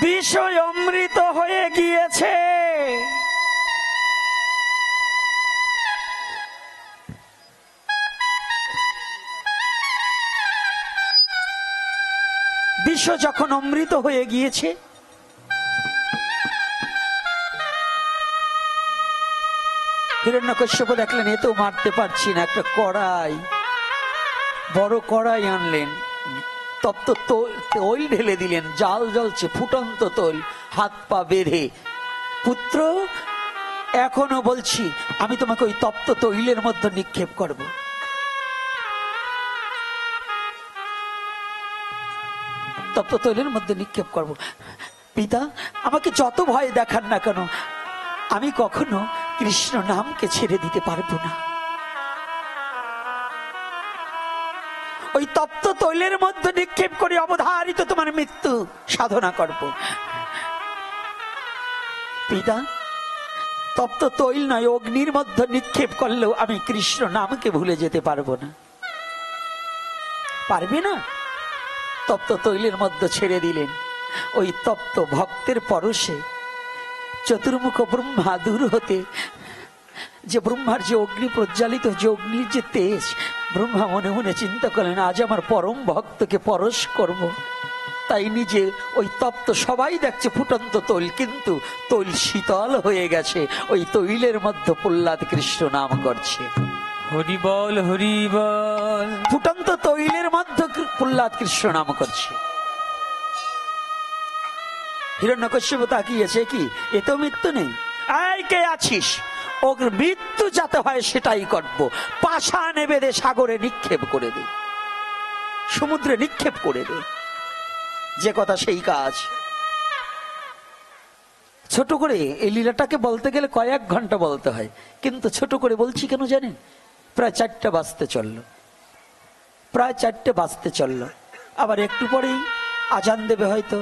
বিষ অমৃত হয়ে গিয়েছে। বিষ যখন অমৃত হয়ে গিয়েছে, হিরণ্যকশ্যপ দেখলেন এ তো মারতে পারছি না, একটা কড়াই, বড় কড়াই আনলেন, তপ্ত তৈল ঢেলে দিলেন, জাল জ্বলছে, ফুটন্ত তৈল, হাত পা বেঁধে, পুত্র এখনো বলছি আমি তোমাকে ওই তপ্ত তৈলের মধ্যে নিক্ষেপ করব। তপ্ত তৈলের মধ্যে নিক্ষেপ করব। পিতা আমাকে যত ভয় দেখান না কেন, আমি কখনো কৃষ্ণ নামকে ছেড়ে দিতে পারবো না। ওই তপ্ত তৈলের মধ্যে নিক্ষেপ করে অবধারিত তোমার মৃত্যু সাধনা করব। পিতা তপ্ত তৈল নয়, অগ্নির মধ্যে নিক্ষেপ করলেও আমি কৃষ্ণ নামকে ভুলে যেতে পারবো না। পারবে না? তপ্ত তৈলের মধ্যে ছেড়ে দিলেন। ওই তপ্ত ভক্তের পরশে চতুর্মুখ ব্রহ্মা দূর হতে, যে ব্রহ্মার যে অগ্নি প্রজ্বালিত, যে অগ্নির যে তেজ, ব্রহ্মা মনে মনে চিন্তা করলেন আজ আমার পরম ভক্তকে পরশ করব। তাই নিজে ওই তপ্ত, সবাই দেখছে ফুটন্ত তৈল, কিন্তু তৈল শীতল হয়ে গেছে, ওই তৈলের মধ্যে প্রহ্লাদ কৃষ্ণ নাম করছে। হরি বল হরি বল। ফুটন্ত তৈলের মধ্যে প্রহ্লাদ কৃষ্ণ নাম করছে। হিরণ্যকশ্যপ তাকিয়েছে, কি এ তো মৃত্যু নেই, আয় কে আছিস, ওর মৃত্যু যাতে হয় সেটাই করব। পাষাণ বেঁধে সাগরে নিক্ষেপ করে দে, সমুদ্রে নিক্ষেপ করে দে, যে কথা সেই কাজ। ছোট করে এই লীলাটাকে বলতে গেলে কয়েক ঘন্টা বলতে হয়, কিন্তু ছোট করে বলছি কেন জানেন? প্রায় 4টে বাজতে চললো, প্রায় 4টে বাজতে চললো, আবার একটু পরেই আজান দেবে হয়তো,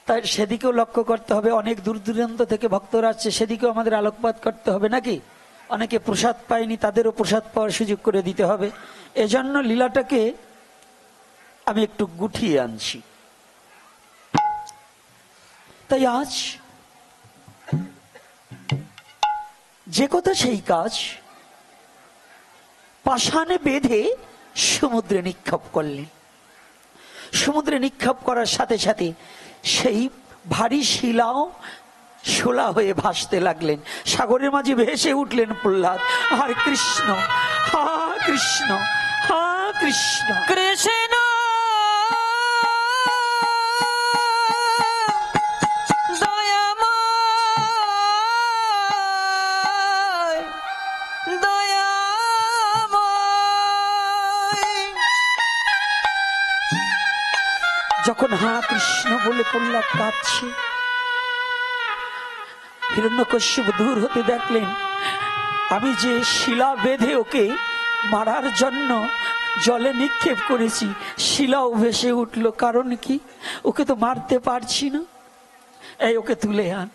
তাই সেদিকেও লক্ষ্য করতে হবে। অনেক দূর দূরান্ত থেকে ভক্তরা আসছে, সেদিকেও আমাদের আলোকপাত করতে হবে নাকি? অনেকে প্রসাদ পায়নি, তাদেরও প্রসাদ পাওয়ার সুযোগ করে দিতে হবে। এজন্য লীলাটাকে আমি একটু গুটিয়ে আনছি। তাই আজ যে কথা সেই কাজ, পাষাণে বেঁধে সমুদ্রে নিক্ষেপ করলেন। সমুদ্রে নিক্ষেপ করার সাথে সাথে সেই ভারী শিলাও শোলা হয়ে ভাসতে লাগলেন। সাগরের মাঝে ভেসে উঠলেন প্রহ্লাদ। আর কৃষ্ণ, হা কৃষ্ণ, হা কৃষ্ণ, কৃষ্ণ দয়াময় দয়াময়। যখন হা কৃষ্ণ বলে প্রহ্লাদ কাঁদছে, হিরণ্যকশ্যপ দূর হতে দেখলেন আমি যে শিলা বেঁধে ওকে মারার জন্য জলে নিক্ষেপ করেছি, শিলাও ভেসে উঠলো। কারণ কি? ওকে তো মারতে পারছি না, এই ওকে তুলে আন।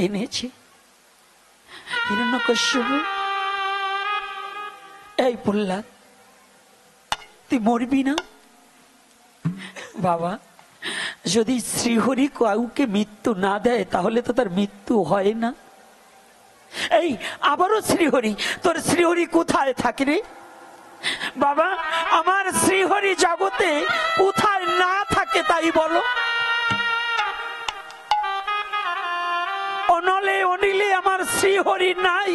এনেছে হিরণ্যকশ্যপ। এই প্রহ্লাদ, তুই মরবি না বাবা? যদি শ্রীহরি কাউকে মৃত্যু না দেয় তাহলে তো তার মৃত্যু হয় না। এই আবারও শ্রীহরি, তোর শ্রীহরি কোথায় থাকে রে বাবা? আমার শ্রীহরি জগতে কোথায় না থাকে তাই বলো। অনলে অনিলে আমার শ্রীহরি নাই,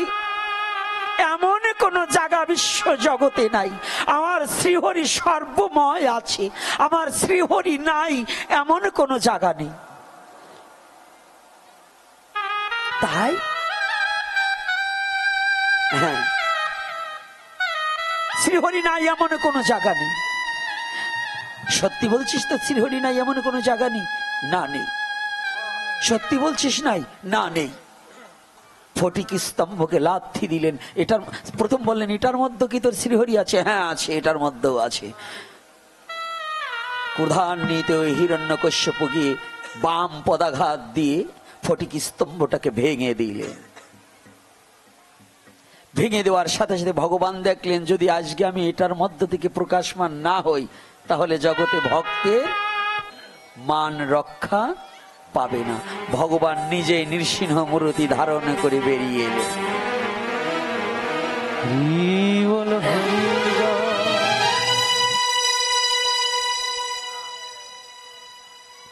এমন কোন জায়গা বিশ্ব জগতে নাই। আমার শ্রীহরি সর্বময় আছে, আমার শ্রীহরি নাই এমন কোন জায়গা নেই। তাই হ্যাঁ, শ্রীহরি নাই এমন কোন জায়গা নেই। সত্যি বলছিস তো শ্রীহরি নাই এমন কোন জায়গা নেই? না নেই। সত্যি বলছিস নাই? না নেই। ফটিক স্তম্ভকে লাথি দিলেন। এটার প্রথম বললেন এটার মধ্যে কি তোর শ্রীহরি আছে? হ্যাঁ আছে, এটার মধ্যেও আছে। ক্রোধান্বিত ওই হিরণ্যকশ্যপ গিয়ে বাম পদাঘাত দিয়ে ফটিক স্তম্ভটাকে ভেঙে দিলেন। ভেঙে দেওয়ার সাথে সাথে ভগবান দেখলেন যদি আজকে আমি এটার মধ্য থেকে প্রকাশমান না হই তাহলে জগতে ভক্তের মান রক্ষা পাবে না। ভগবান নিজে নৃসিংহ মূর্তি ধারণ করে বেরিয়ে এলেন।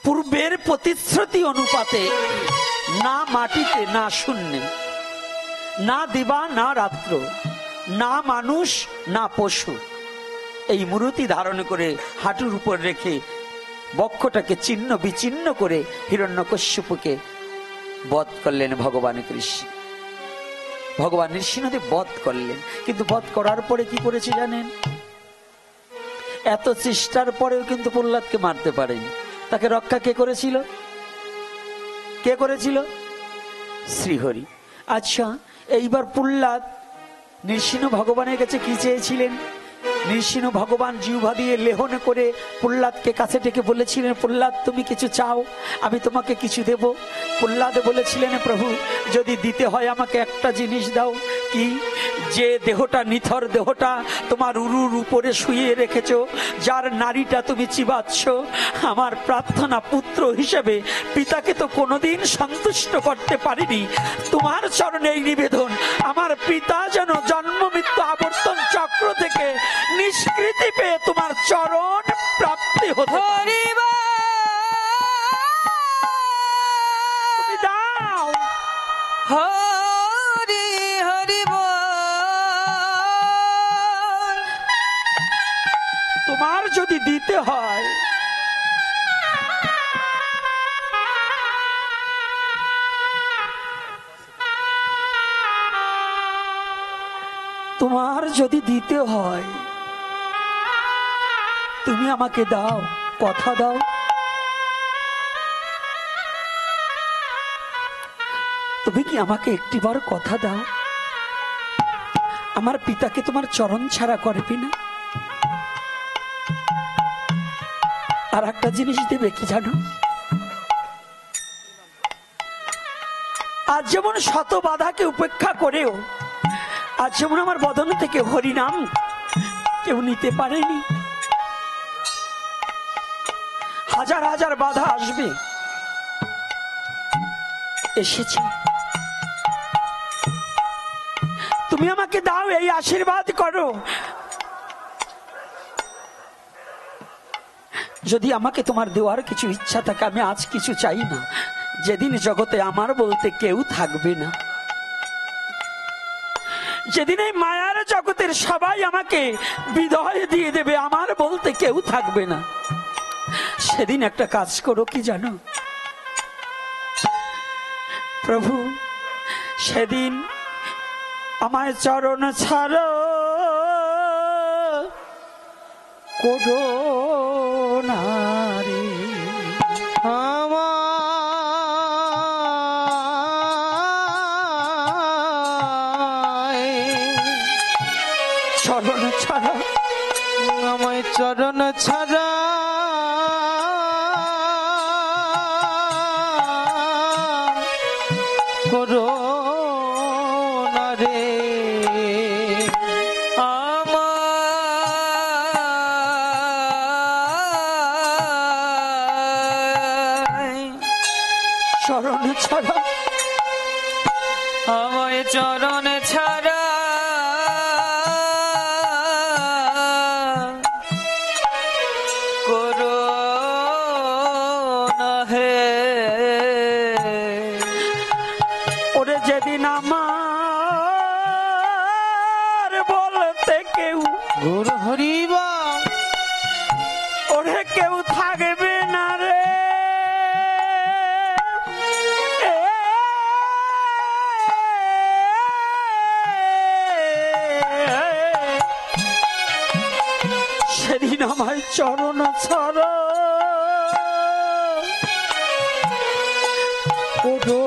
পূর্বের প্রতিশ্রুতি অনুপাতে না মাটিতে না শূন্যে, না দিবা না রাত্র, না মানুষ না পশু, এই মূর্তি ধারণ করে হাঁটুর উপর রেখে বক্ষটাকে ছিন্ন বিচ্ছিন্ন করে হিরণ্যকশ্যপকে বধ করলেন ভগবান কৃষ্ণ। ভগবান নৃসিংহদেব বধ করলেন। কিন্তু বধ করার পরে কি করেছে জানেন? এত চেষ্টার পরেও কিন্তু প্রহ্লাদকে মারতে পারেনি। তাকে রক্ষা কে করেছিল? কে করেছিল? শ্রীহরি। আচ্ছা, এইবার প্রহ্লাদ নৃসিংহ ভগবানের কাছে কি চেয়েছিলেন? নৃসিংহ ভগবান জিহ্বা দিয়ে লেহন করে প্রহ্লাদকে কাছে ডেকে বলেছিলেন, প্রহ্লাদ তুমি কিছু চাও, আমি তোমাকে কিছু দেব। প্রহ্লাদ বলেছিলেন, প্রভু যদি দিতে হয় আমাকে একটা জিনিস দাও। কি? যে দেহটা নিথর দেহটা তোমার উরুর উপরে শুয়ে রেখেছ, যার নারীটা তুমি চিবাচ্ছ, আমার প্রার্থনা পুত্র হিসেবে পিতাকে তো কোনোদিন সন্তুষ্ট করতে পারিনি। তোমার চরণে এই নিবেদন, আমার পিতা যেন জন্ম মৃত্যু আবর্তন চক্র থেকে নিষ্কৃতি পেয়ে তোমার চরণ প্রাপ্তি হতে পারে। তুমি দাও। হরি হরি বল। তোমার যদি দিতে হয় তোমার যদি দিতে হয় তুমি আমাকে দাও, কথা দাও। তুমি কি আমাকে একটিবার কথা দাও, আমার পিতাকে তোমার চরণ ছাড়া করবে না? আর একটা জিনিস দেবে কি জানো? আজ যেমন শত বাধাকে উপেক্ষা করেও আজ যেমন আমার বদন থেকে হরিনাম কেউ নিতে পারেনি। হাজার হাজার বাধা আসবে, এসেছে, তুমি আমাকে দাও, এই আশীর্বাদ করো। যদি আমাকে তোমার দেওয়ার কিছু ইচ্ছা থাকে, আমি আজ কিছু চাই না। যেদিন জগতে আমার বলতে কেউ থাকবে না, যেদিন এই মায়ার জগতের সবাই আমাকে বিদায় দিয়ে দেবে, আমার বলতে কেউ থাকবে না, সেদিন একটা কাজ করো, কি জানো প্রভু, সেদিন আমায় চরণ ছাড়ো করো না রে। চরণ ছাড়া, আমায় চরণ ছাড়া করো না রে। চরণ ছাড়া, আমায় চরণ ছাড়া করো না হে। ওরে যেদিন আমার বলতে কেউ গুরু হরিবা ওরে কেউ থাকবে না রে, সেদিন আমায় চরণ ছাড়া করো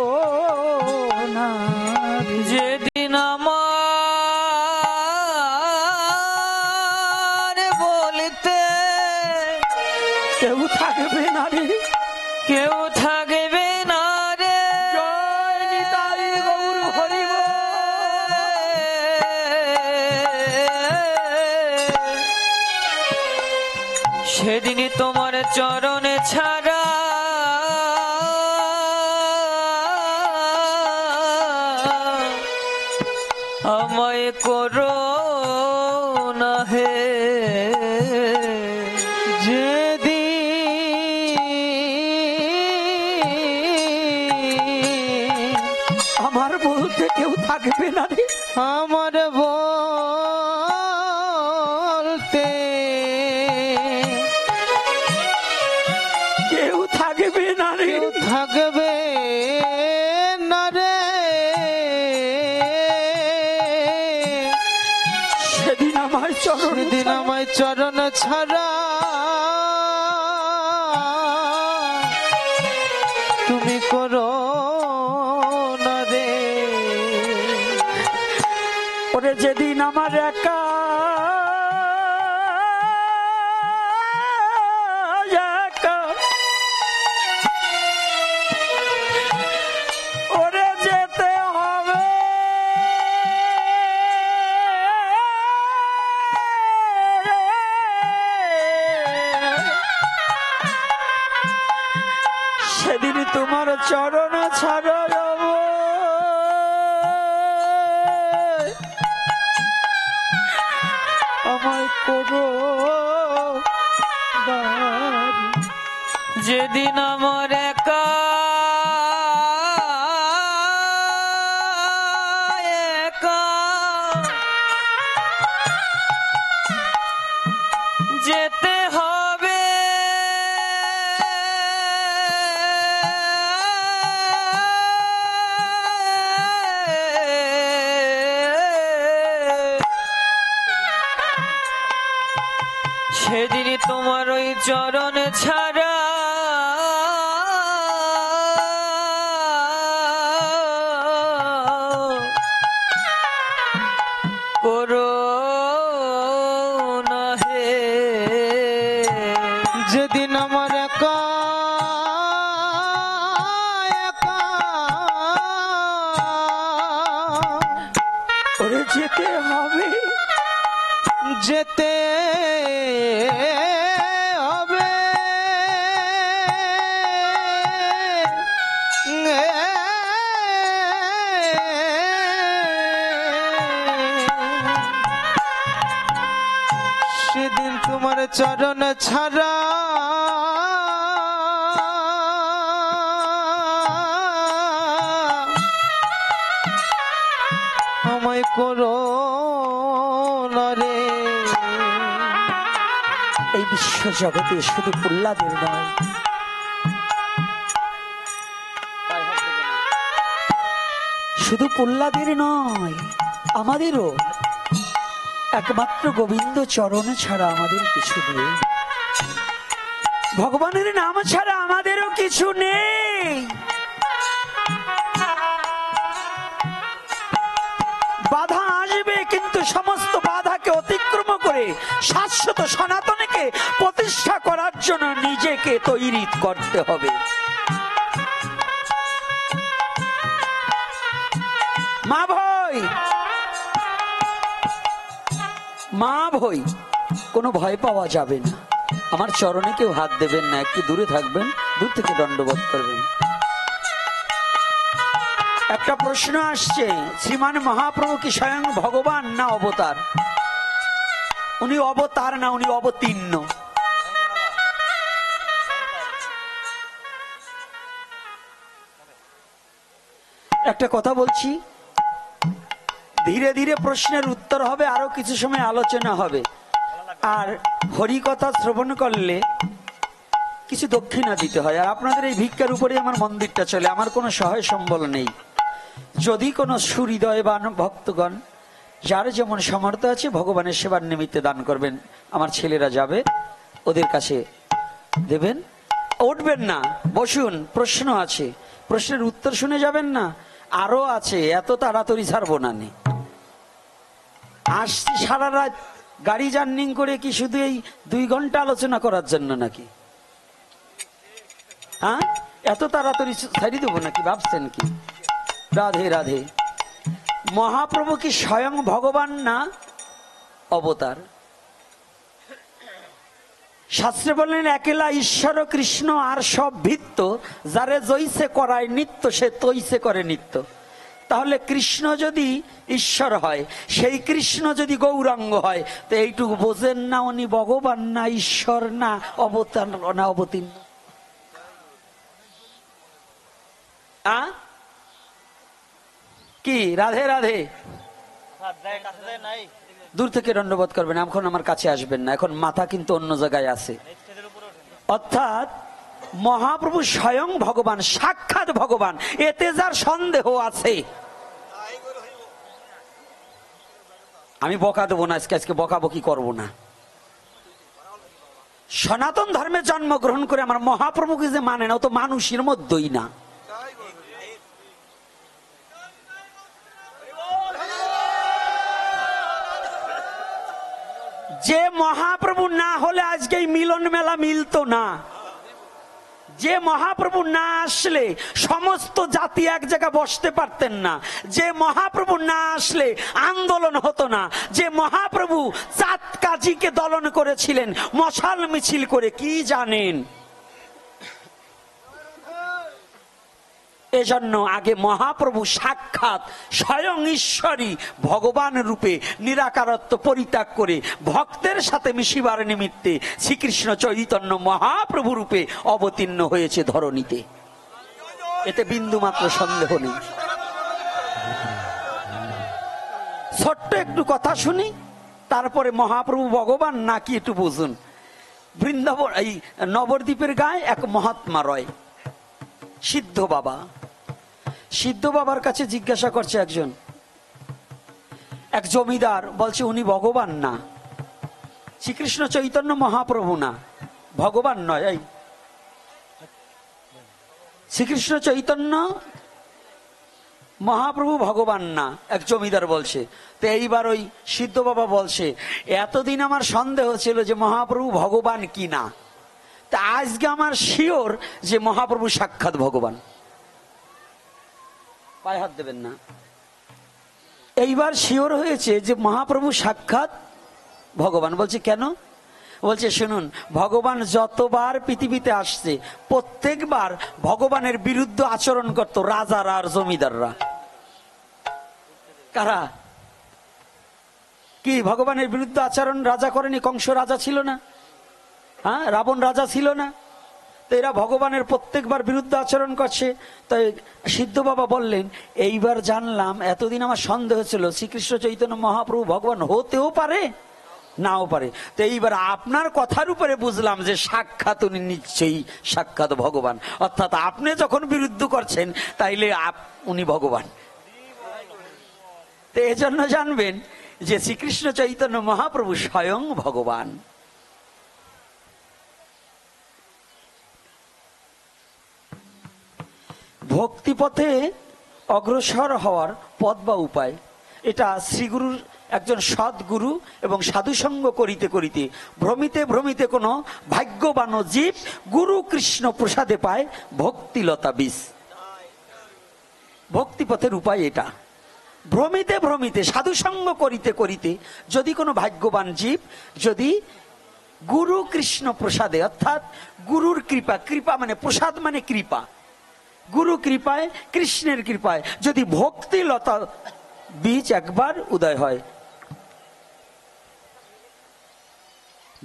না রে। যেদিন আমার বলতে কেউ থাকবে না রে, কেউ থাকবে না রে। জয় নিতাই গৌর হরি বল। সেদিনই তোমার চরণে ছাড়া আমায় করো না হে। যেদিন আমার বলতে কেউ থাকবে না রে, আমার বলতে কেউ থাকবে না রে, থাকবে না রে। সেদিন আমায় চরণ সেদিন ছাড়া আমায় চরণ ছাড়া তুমি করো না রে। ওরে যেদিন আমার একা একা ওরে যেতে হবে, সেদিন তোমার চরণ ছাড়া যাব, আমায় করো দারি। যেদিন আমার একা একা যেতে হবে, সেদিনই তোমার ওই চরণ ছাড়া যেতে হবে সেদিন তোমার চরণ ছাড়া আমায় করো না রে। এই বিশ্ব জগতে শুধু প্রহ্লাদের নয়, শুধু প্রহ্লাদের নয়, আমাদেরও একমাত্র গোবিন্দ চরণ ছাড়া আমাদের কিছু নেই, ভগবানের নাম ছাড়া আমাদেরও কিছু নেই। বাধা আসবে, কিন্তু সমস্ত বাধাকে অতিক্রম করে শাশ্বত সনাতনকে প্রতিষ্ঠা করার জন্য নিজেকে তৈরি করতে হবে। মা ভয়, মা ভয়, কোনো ভয় পাওয়া যাবে না। আমার চরণে কেউ হাত দেবেন না, একটু দূরে থাকবেন, দূর থেকে দণ্ডবোধ করবেন। একটা প্রশ্ন আসছে, শ্রীমান মহাপ্রভু কি স্বয়ং ভগবান না অবতার? উনি অবতার না, উনি অবতীর্ণ। একটা কথা বলছি, ধীরে ধীরে প্রশ্নের উত্তর হবে, আরো কিছু সময় আলোচনা হবে। আর হরিকথা শ্রবণ করলে কিছু দক্ষিণা দিতে হয়। আর আপনাদের এই ভিক্ষার উপরে আমার মন্দিরটা চলে, আমার কোনো সহায় সম্বল নেই। যদি কোনো সুহৃদয়বান ভক্তগণ যার যেমন সামর্থ্য আছে ভগবানের সেবার নিমিত্তে দান করবেন, আমার ছেলেরা যাবে, ওদের কাছে দেবেন। উঠবেন না, বসুন, প্রশ্ন আছে, প্রশ্নের উত্তর শুনে যাবেন না, আরো আছে, এত তাড়াতাড়ি ছাড়বো না। আসছি সারা রাত গাড়ি জার্নিং করে, কি শুধু এই 2 ঘন্টা আলোচনা করার জন্য নাকি? হ্যাঁ, এত তাড়াতাড়ি ছাড়িয়ে দেবো নাকি ভাবছেন কি? রাধে রাধে। মহাপ্রভু কি স্বয়ং ভগবান না অবতার? শাস্ত্রে বললেন, একেলা ঈশ্বর কৃষ্ণ আর সব ভিত্ত, যারে জৈসে করায় নিত্য সে তৈসে করে নিত্য। তাহলে কৃষ্ণ যদি ঈশ্বর হয়, সেই কৃষ্ণ যদি গৌরাঙ্গ হয়, তো এইটুকু বোঝেন না উনি ভগবান না ঈশ্বর না অবতার না অবতীর্ণ? কি রাধে রাধে। দূর থেকে দণ্ডবোধ করবেন, এখন আমার কাছে আসবেন না, এখন মাথা কিন্তু অন্য জায়গায় আছে। অর্থাৎ মহাপ্রভু স্বয়ং ভগবান, সাক্ষাৎ ভগবান, এতে যার সন্দেহ আছে। আমি বকা দেবো না আজকে বকাবকি করবো না। সনাতন ধর্মে জন্মগ্রহণ করে আমার মহাপ্রভুকে যে মানে না, ও তো মানুষের মধ্যেই না। যে মহাপ্রভু না হলে আজকে এই মিলন মেলা মিলতো না। যে মহাপ্রভু না আসলে সমস্ত জাতি এক জায়গায় বসতে পারতেন না। যে মহাপ্রভু না আসলে আন্দোলন হতো না। যে মহাপ্রভু চাঁদ কাজীকে দলন করেছিলেন মশাল মিছিল করে, কি জানেন? এজন্য আগে মহাপ্রভু সাক্ষাৎ স্বয়ং ঈশ্বরী ভগবান রূপে নিরাকারত্ব পরিত্যাগ করে ভক্তের সাথে মিশিবার নিমিত্তে শ্রীকৃষ্ণ চৈতন্য মহাপ্রভু রূপে অবতীর্ণ হয়েছে ধরণীতে। এতে বিন্দু মাত্র সন্দেহ নেই। ছোট্ট একটু কথা শুনি, তারপরে মহাপ্রভু ভগবান নাকি একটু বুঝুন। বৃন্দাবন এই নবদ্বীপের গায়ে এক মহাত্মা রয়, সিদ্ধ বাবা। সিদ্ধ বাবার কাছে জিজ্ঞাসা করছে এক জমিদার, বলছে উনি ভগবান না, শ্রীকৃষ্ণ চৈতন্য মহাপ্রভু না, ভগবান নয়। এই শ্রীকৃষ্ণ চৈতন্য মহাপ্রভু ভগবান না, এক জমিদার বলছে। তো এইবার ওই সিদ্ধ বাবা বলছে, এতদিন আমার সন্দেহ ছিল যে মহাপ্রভু ভগবান কি না, তা আজকে আমার শিওর যে মহাপ্রভু সাক্ষাৎ ভগবান। পায়ে হাত দেবেন না। এইবার শিওর হয়েছে যে মহাপ্রভু সাক্ষাৎ ভগবান বলছে কেন? বলছে শুনুন, ভগবান যতবার পৃথিবীতে আসছে প্রত্যেকবার ভগবানের বিরুদ্ধে আচরণ করত রাজারা আর জমিদাররা। কারা? কি ভগবানের বিরুদ্ধে আচরণ রাজা করেনি? কংস রাজা ছিল না? হ্যাঁ, রাবণ রাজা ছিল না? তো এরা ভগবানের প্রত্যেকবার বিরুদ্ধে আচরণ করছে। তাই সিদ্ধ বাবা বললেন, এইবার জানলাম, এতদিন আমার সন্দেহ ছিল শ্রীকৃষ্ণ চৈতন্য মহাপ্রভু ভগবান হতেও পারে, নাও পারে। তো এইবার আপনার কথার উপরে বুঝলাম যে সাক্ষাৎ উনি নিশ্চয়ই সাক্ষাৎ ভগবান, অর্থাৎ আপনি যখন বিরুদ্ধ করছেন তাইলে উনি ভগবান। তো এজন্য জানবেন যে শ্রীকৃষ্ণ চৈতন্য মহাপ্রভু স্বয়ং ভগবান। ভক্তিপথে অগ্রসর হওয়ার পথ বা উপায়, এটা শ্রীগুরুর একজন সদ্গুরু এবং সাধুসঙ্গ করিতে করিতে ভ্রমিতে ভ্রমিতে কোনো ভাগ্যবান জীব গুরু কৃষ্ণ প্রসাদে পায় ভক্তিলতা বীজ। ভক্তিপথের উপায় এটা। ভ্রমিতে ভ্রমিতে সাধুসঙ্গ করিতে করিতে যদি কোনো ভাগ্যবান জীব যদি গুরু কৃষ্ণ প্রসাদে, অর্থাৎ গুরুর কৃপা, কৃপা মানে প্রসাদ মানে কৃপা, গুরু কৃপায় কৃষ্ণের কৃপায় যদি ভক্তিলতা বীজ একবার উদয় হয়।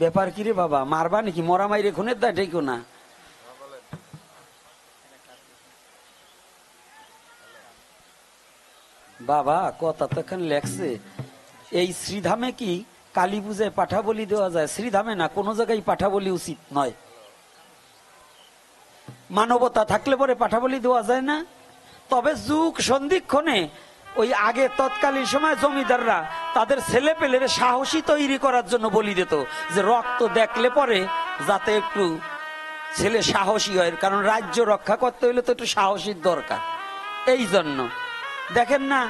ব্যাপার কি রে বাবা, মারবা নাকি? মরা মাইরে খুনের দা ঠেকো না। বাবা কথা তো এখানে লেখছে, এই শ্রীধামে কি কালী পূজায় পাঠা বলি দেওয়া যায়? শ্রীধামে না, কোনো জায়গায় পাঠা বলি উচিত নয়। মানবতা থাকলে পরে পাঠা বলি দেওয়া যায় না। তবে যুগ সন্ধিক্ষণে ওই আগে তৎকালীন সময় জমিদাররা তাদের ছেলে পেলের সাহসী তৈরি করার জন্য বলি দিত, যে রক্ত দেখলে পরে যাতে একটু ছেলে সাহসী হয়, কারণ রাজ্য রক্ষা করতে হইলে তো একটু সাহসীর দরকার। এই জন্য দেখেন না,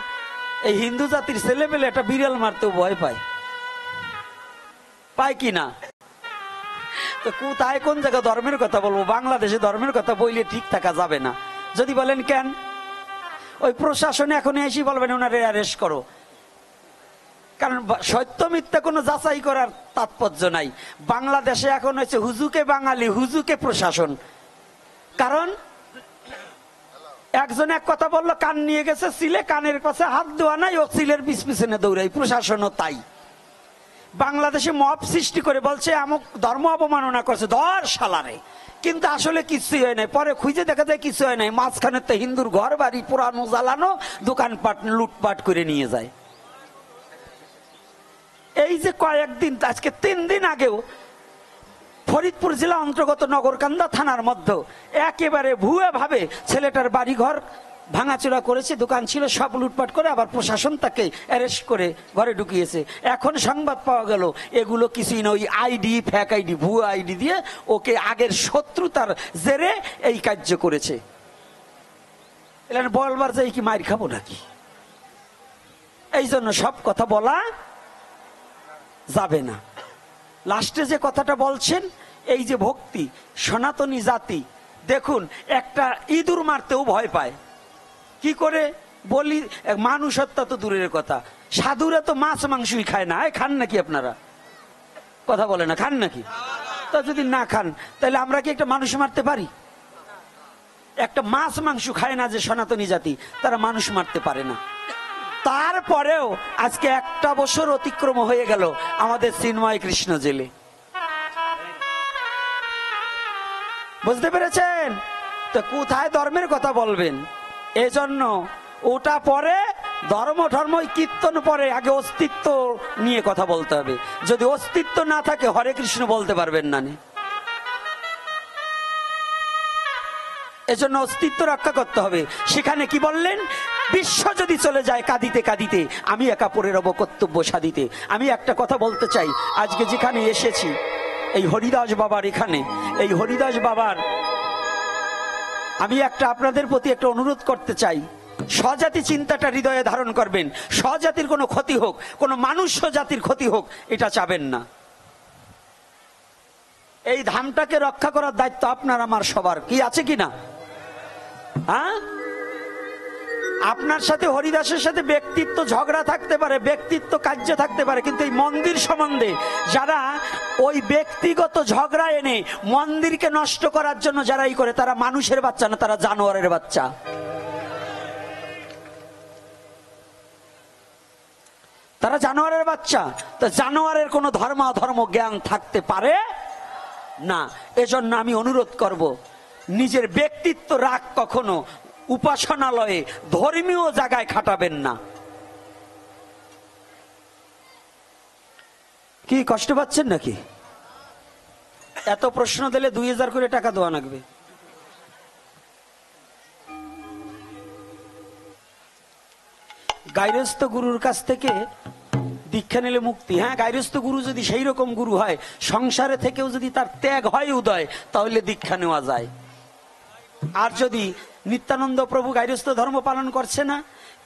এই হিন্দু জাতির ছেলে পেলে একটা বিড়াল মারতেও ভয় পায়, পায় কি না? তো কোথায় কোন জায়গা ধর্মের কথা বলবো? বাংলাদেশে ধর্মের কথা বইলে ঠিক থাকা যাবে না। যদি বলেন কেন, ওই প্রশাসনে এখন এসে বলবেন ওনারে অ্যারেস্ট করো, কারণ সত্য মিথ্যা কোনো যাচাই করার তাৎপর্য নাই। বাংলাদেশে এখন হচ্ছে হুজুকে বাঙালি, হুজুকে প্রশাসন। কারণ একজন এক কথা বললো, কান নিয়ে গেছে সিলে, কানের কাছে হাত দেওয়া নাই, ও সিলের পিছনে দৌড়াই, প্রশাসনও তাই। বাংলাদেশে মব সৃষ্টি করে বলছে আমুক ধর্ম অবমাননা করছে, ধর শালারে, কিন্তু আসলে কিছুই হয় নাই। পরে খুঁজে দেখা যায় কিছু হয় নাই, মাঝখানে তো হিন্দুর ঘর বাড়ি পুরানো জ্বালানো, দোকানপাট লুটপাট করে নিয়ে যায়। এই যে কয়েকদিন, আজকে 3 দিন আগেও ফরিদপুর জেলা অন্তর্গত নগরকান্দা থানার মধ্যে একেবারে ভুয়া ভাবে ছেলেটার বাড়িঘর ভাঙাচোরা করেছে, দোকান ছিল সব লুটপাট করে, আবার প্রশাসন তাকে অ্যারেস্ট করে ঘরে ঢুকিয়েছে। এখন সংবাদ পাওয়া গেল এগুলো কিছুই না, ওই আইডি, ফ্যাক আইডি, ভুয়া আইডি দিয়ে ওকে আগের শত্রুতার জেরে এই কার্য করেছে। এলেন বলবার যাই কি মার খাবো নাকি? এই জন্য সব কথা বলা যাবে না। লাস্টে যে কথাটা বলছেন, এই যে ভক্তি, সনাতনী জাতি দেখুন একটা ইঁদুর মারতেও ভয় পায়। কি করে বলি? মানুষ হত্যা তো দূরের কথা, সাধুরা তো মাছ মাংসই খায় না। খান নাকি আপনারা? কথা বলে না, খান নাকি? তা যদি না খান তাহলে আমরা কি একটা মানুষ মারতে পারি? একটা মাছ মাংস খায় না যে সনাতনী জাতি, তারা মানুষ মারতে পারে না। তারপরেও আজকে 1টা বছর অতিক্রম হয়ে গেল আমাদের চিন্ময় কৃষ্ণ জেলে। বুঝতে পেরেছেন তো? কোথায় ধর্মের কথা বলবেন? এজন্য ওটা পরে, ধর্ম ধর্ম কীর্তন পরে, আগে অস্তিত্ব নিয়ে কথা বলতে হবে। যদি অস্তিত্ব না থাকে হরে কৃষ্ণ বলতে পারবেন না। এজন্য অস্তিত্ব রক্ষা করতে হবে। সেখানে কি বললেন? বিশ্ব যদি চলে যায় কাঁদিতে কাঁদিতে, আমি একা পড়ে রব কর্তব্য সাধিতে। আমি একটা কথা বলতে চাই, আজকে যেখানে এসেছি এই হরিদাস বাবার এখানে, এই হরিদাস বাবার আমি একটা আপনাদের প্রতি একটা অনুরোধ করতে চাই, স্বজাতি চিন্তাটা হৃদয়ে ধারণ করবেন। স্বজাতির কোনো ক্ষতি হোক, কোনো মানুষ জাতির ক্ষতি হোক, এটা চাবেন না। এই ধামটাকে রক্ষা করার দায়িত্ব আপনার আমার সবার, কি আছে কিনা? হ্যাঁ, আপনার সাথে হরিদাসের সাথে ব্যক্তিত্ব ঝগড়া থাকতে পারে, ব্যক্তিত্ব কার্য থাকতে পারে, কিন্তু এই মন্দির সম্বন্ধে যারা ওই ব্যক্তিগত ঝগড়া এনে মন্দিরকে নষ্ট করার জন্য যারাই করে, তারা মানুষের বাচ্চা না, তারা জানোয়ারের বাচ্চা। তারা জানোয়ারের বাচ্চা। তো জানোয়ারের কোনো ধর্ম অধর্ম জ্ঞান থাকতে পারে না। এজন্য আমি অনুরোধ করব, নিজের ব্যক্তিত্ব রাগ কখনো উপাসনালয়ে ধর্মীয় জায়গায় খাটাবেন না। কি কষ্ট পাচ্ছেন নাকি? এত প্রশ্ন দিলে 2000 করে টাকা দেওয়া লাগবে। গাইরস্থ গুরুর কাছ থেকে দীক্ষা নিলে মুক্তি। হ্যাঁ, গাইরস্থ গুরু যদি সেই রকম গুরু হয়, সংসারে থেকেও যদি তার ত্যাগ হয় উদয়, তাহলে দীক্ষা নেওয়া যায়। আর যদি নিত্যানন্দ প্রভু গাইরস্থ ধর্ম পালন করছে না,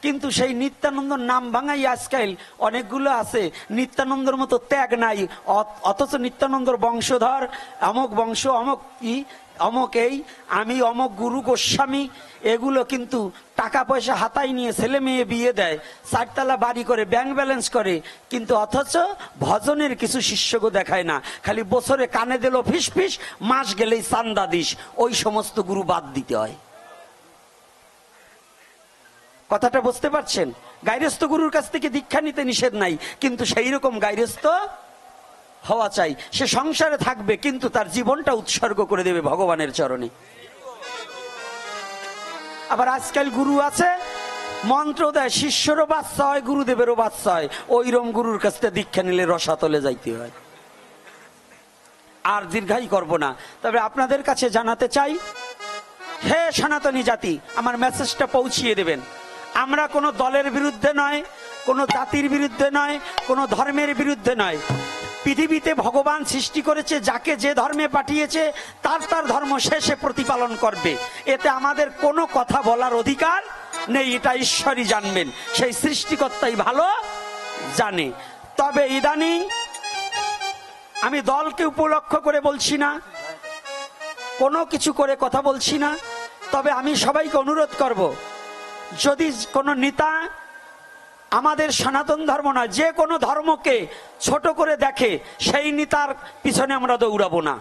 কিন্তু সেই নিত্যানন্দ নাম ভাঙাই আজকাল অনেকগুলো আছে, নিত্যানন্দর মতো ত্যাগ নাই, অথচ নিত্যানন্দর বংশধর, অমক বংশ, অমক কি, অমক এই, আমি অমক গুরু গোস্বামী, এগুলো কিন্তু টাকা পয়সা হাতায় নিয়ে ছেলে মেয়ে বিয়ে দেয়, 4 তলা বাড়ি করে, ব্যাংক ব্যালেন্স করে, কিন্তু অথচ ভজনের কিছু শিষ্যকে দেখায় না। খালি বছরে কানে দিল ফিস ফিস, মাস গেলেই চান্দা দিস। ওই সমস্ত গুরু বাদ দিতে হয়। কথাটা বুঝতে পারছেন? গাইরস্থ গুরুর কাছ থেকে দীক্ষা নিতে নিষেধ নাই, কিন্তু সেই রকম গাইরস্থ হওয়া চাই। সে সংসারে থাকবে, কিন্তু তার জীবনটা উৎসর্গ করে দেবে ভগবানের চরণে। আবার আজকাল গুরু আছে, মন্ত্র দেয়, শিষ্যরও বাচ্চা হয়, গুরুদেবেরও বাচ্চা হয়। ওইরকম গুরুর কাছ থেকে দীক্ষা নিলে রসাতলে যাইতে হয়। আর দীর্ঘায়ী করব না, তবে আপনাদের কাছে জানাতে চাই, হে সনাতনী জাতি, আমার মেসেজটা পৌঁছিয়ে দেবেন। আমরা কোনো দলের বিরুদ্ধে নয়, কোনো জাতির বিরুদ্ধে নয়, কোনো ধর্মের বিরুদ্ধে নয়। পৃথিবীতে ভগবান সৃষ্টি করেছে, যাকে যে ধর্মে পাঠিয়েছে তার তার ধর্ম শেষে প্রতিপালন করবে। এতে আমাদের কোনো কথা বলার অধিকার নেই, এটা ঈশ্বরই জানবেন, সেই সৃষ্টিকর্তাই ভালো জানে। তবে ইদানিং আমি দলকে উপলক্ষ করে বলছি না, কোনো কিছু করে কথা বলছি না, তবে আমি সবাইকে অনুরোধ করব, যদি কোনো নেতা আমাদের সনাতন ধর্ম নয়, যে কোনো ধর্মকে ছোট করে দেখে, সেই নেতার পিছনে আমরা দৌড়াবো না।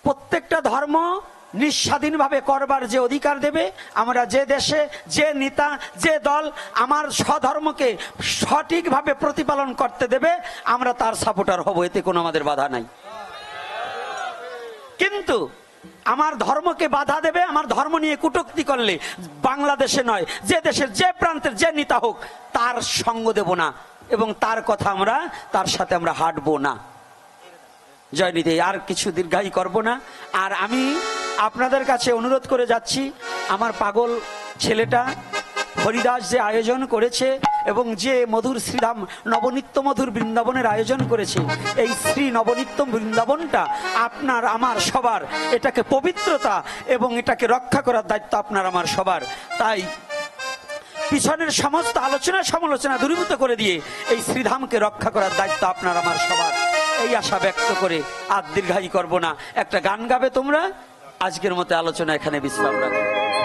প্রত্যেকটা ধর্ম নিঃস্বাধীনভাবে করবার যে অধিকার দেবে, আমরা যে দেশে যে নেতা যে দল আমার স্বধর্মকে সঠিকভাবে প্রতিপালন করতে দেবে, আমরা তার সাপোর্টার হব, এতে কোনো আমাদের বাধা নাই। কিন্তু আমার ধর্মকে বাধা দেবে, আমার ধর্ম নিয়ে কটূক্তি করলে, বাংলাদেশে নয়, যে দেশের যে প্রান্তের যে নেতা হোক, তার সঙ্গ দেব না এবং তার কথা আমরা, তার সাথে আমরা হাঁটবো না। জয় নিধি। আর কিছু দীর্ঘায়ী করব না। আর আমি আপনাদের কাছে অনুরোধ করে যাচ্ছি, আমার পাগল ছেলেটা হরিদাস যে আয়োজন করেছে এবং যে মধুর শ্রীধাম নবনিত্য মধুর বৃন্দাবনের আয়োজন করেছে, এই শ্রী নবনিত্য বৃন্দাবনটা আপনার আমার সবার, এটাকে পবিত্রতা এবং এটাকে রক্ষা করার দায়িত্ব আপনার আমার সবার। তাই পিছনের সমস্ত আলোচনা সমালোচনা দূরীভূত করে দিয়ে এই শ্রীধামকে রক্ষা করার দায়িত্ব আপনার আমার সবার, এই আশা ব্যক্ত করে আর দীর্ঘায়ী করব না। একটা গান গাবে তোমরা, আজকের মতো আলোচনা এখানে বিশ্রাম রাখো।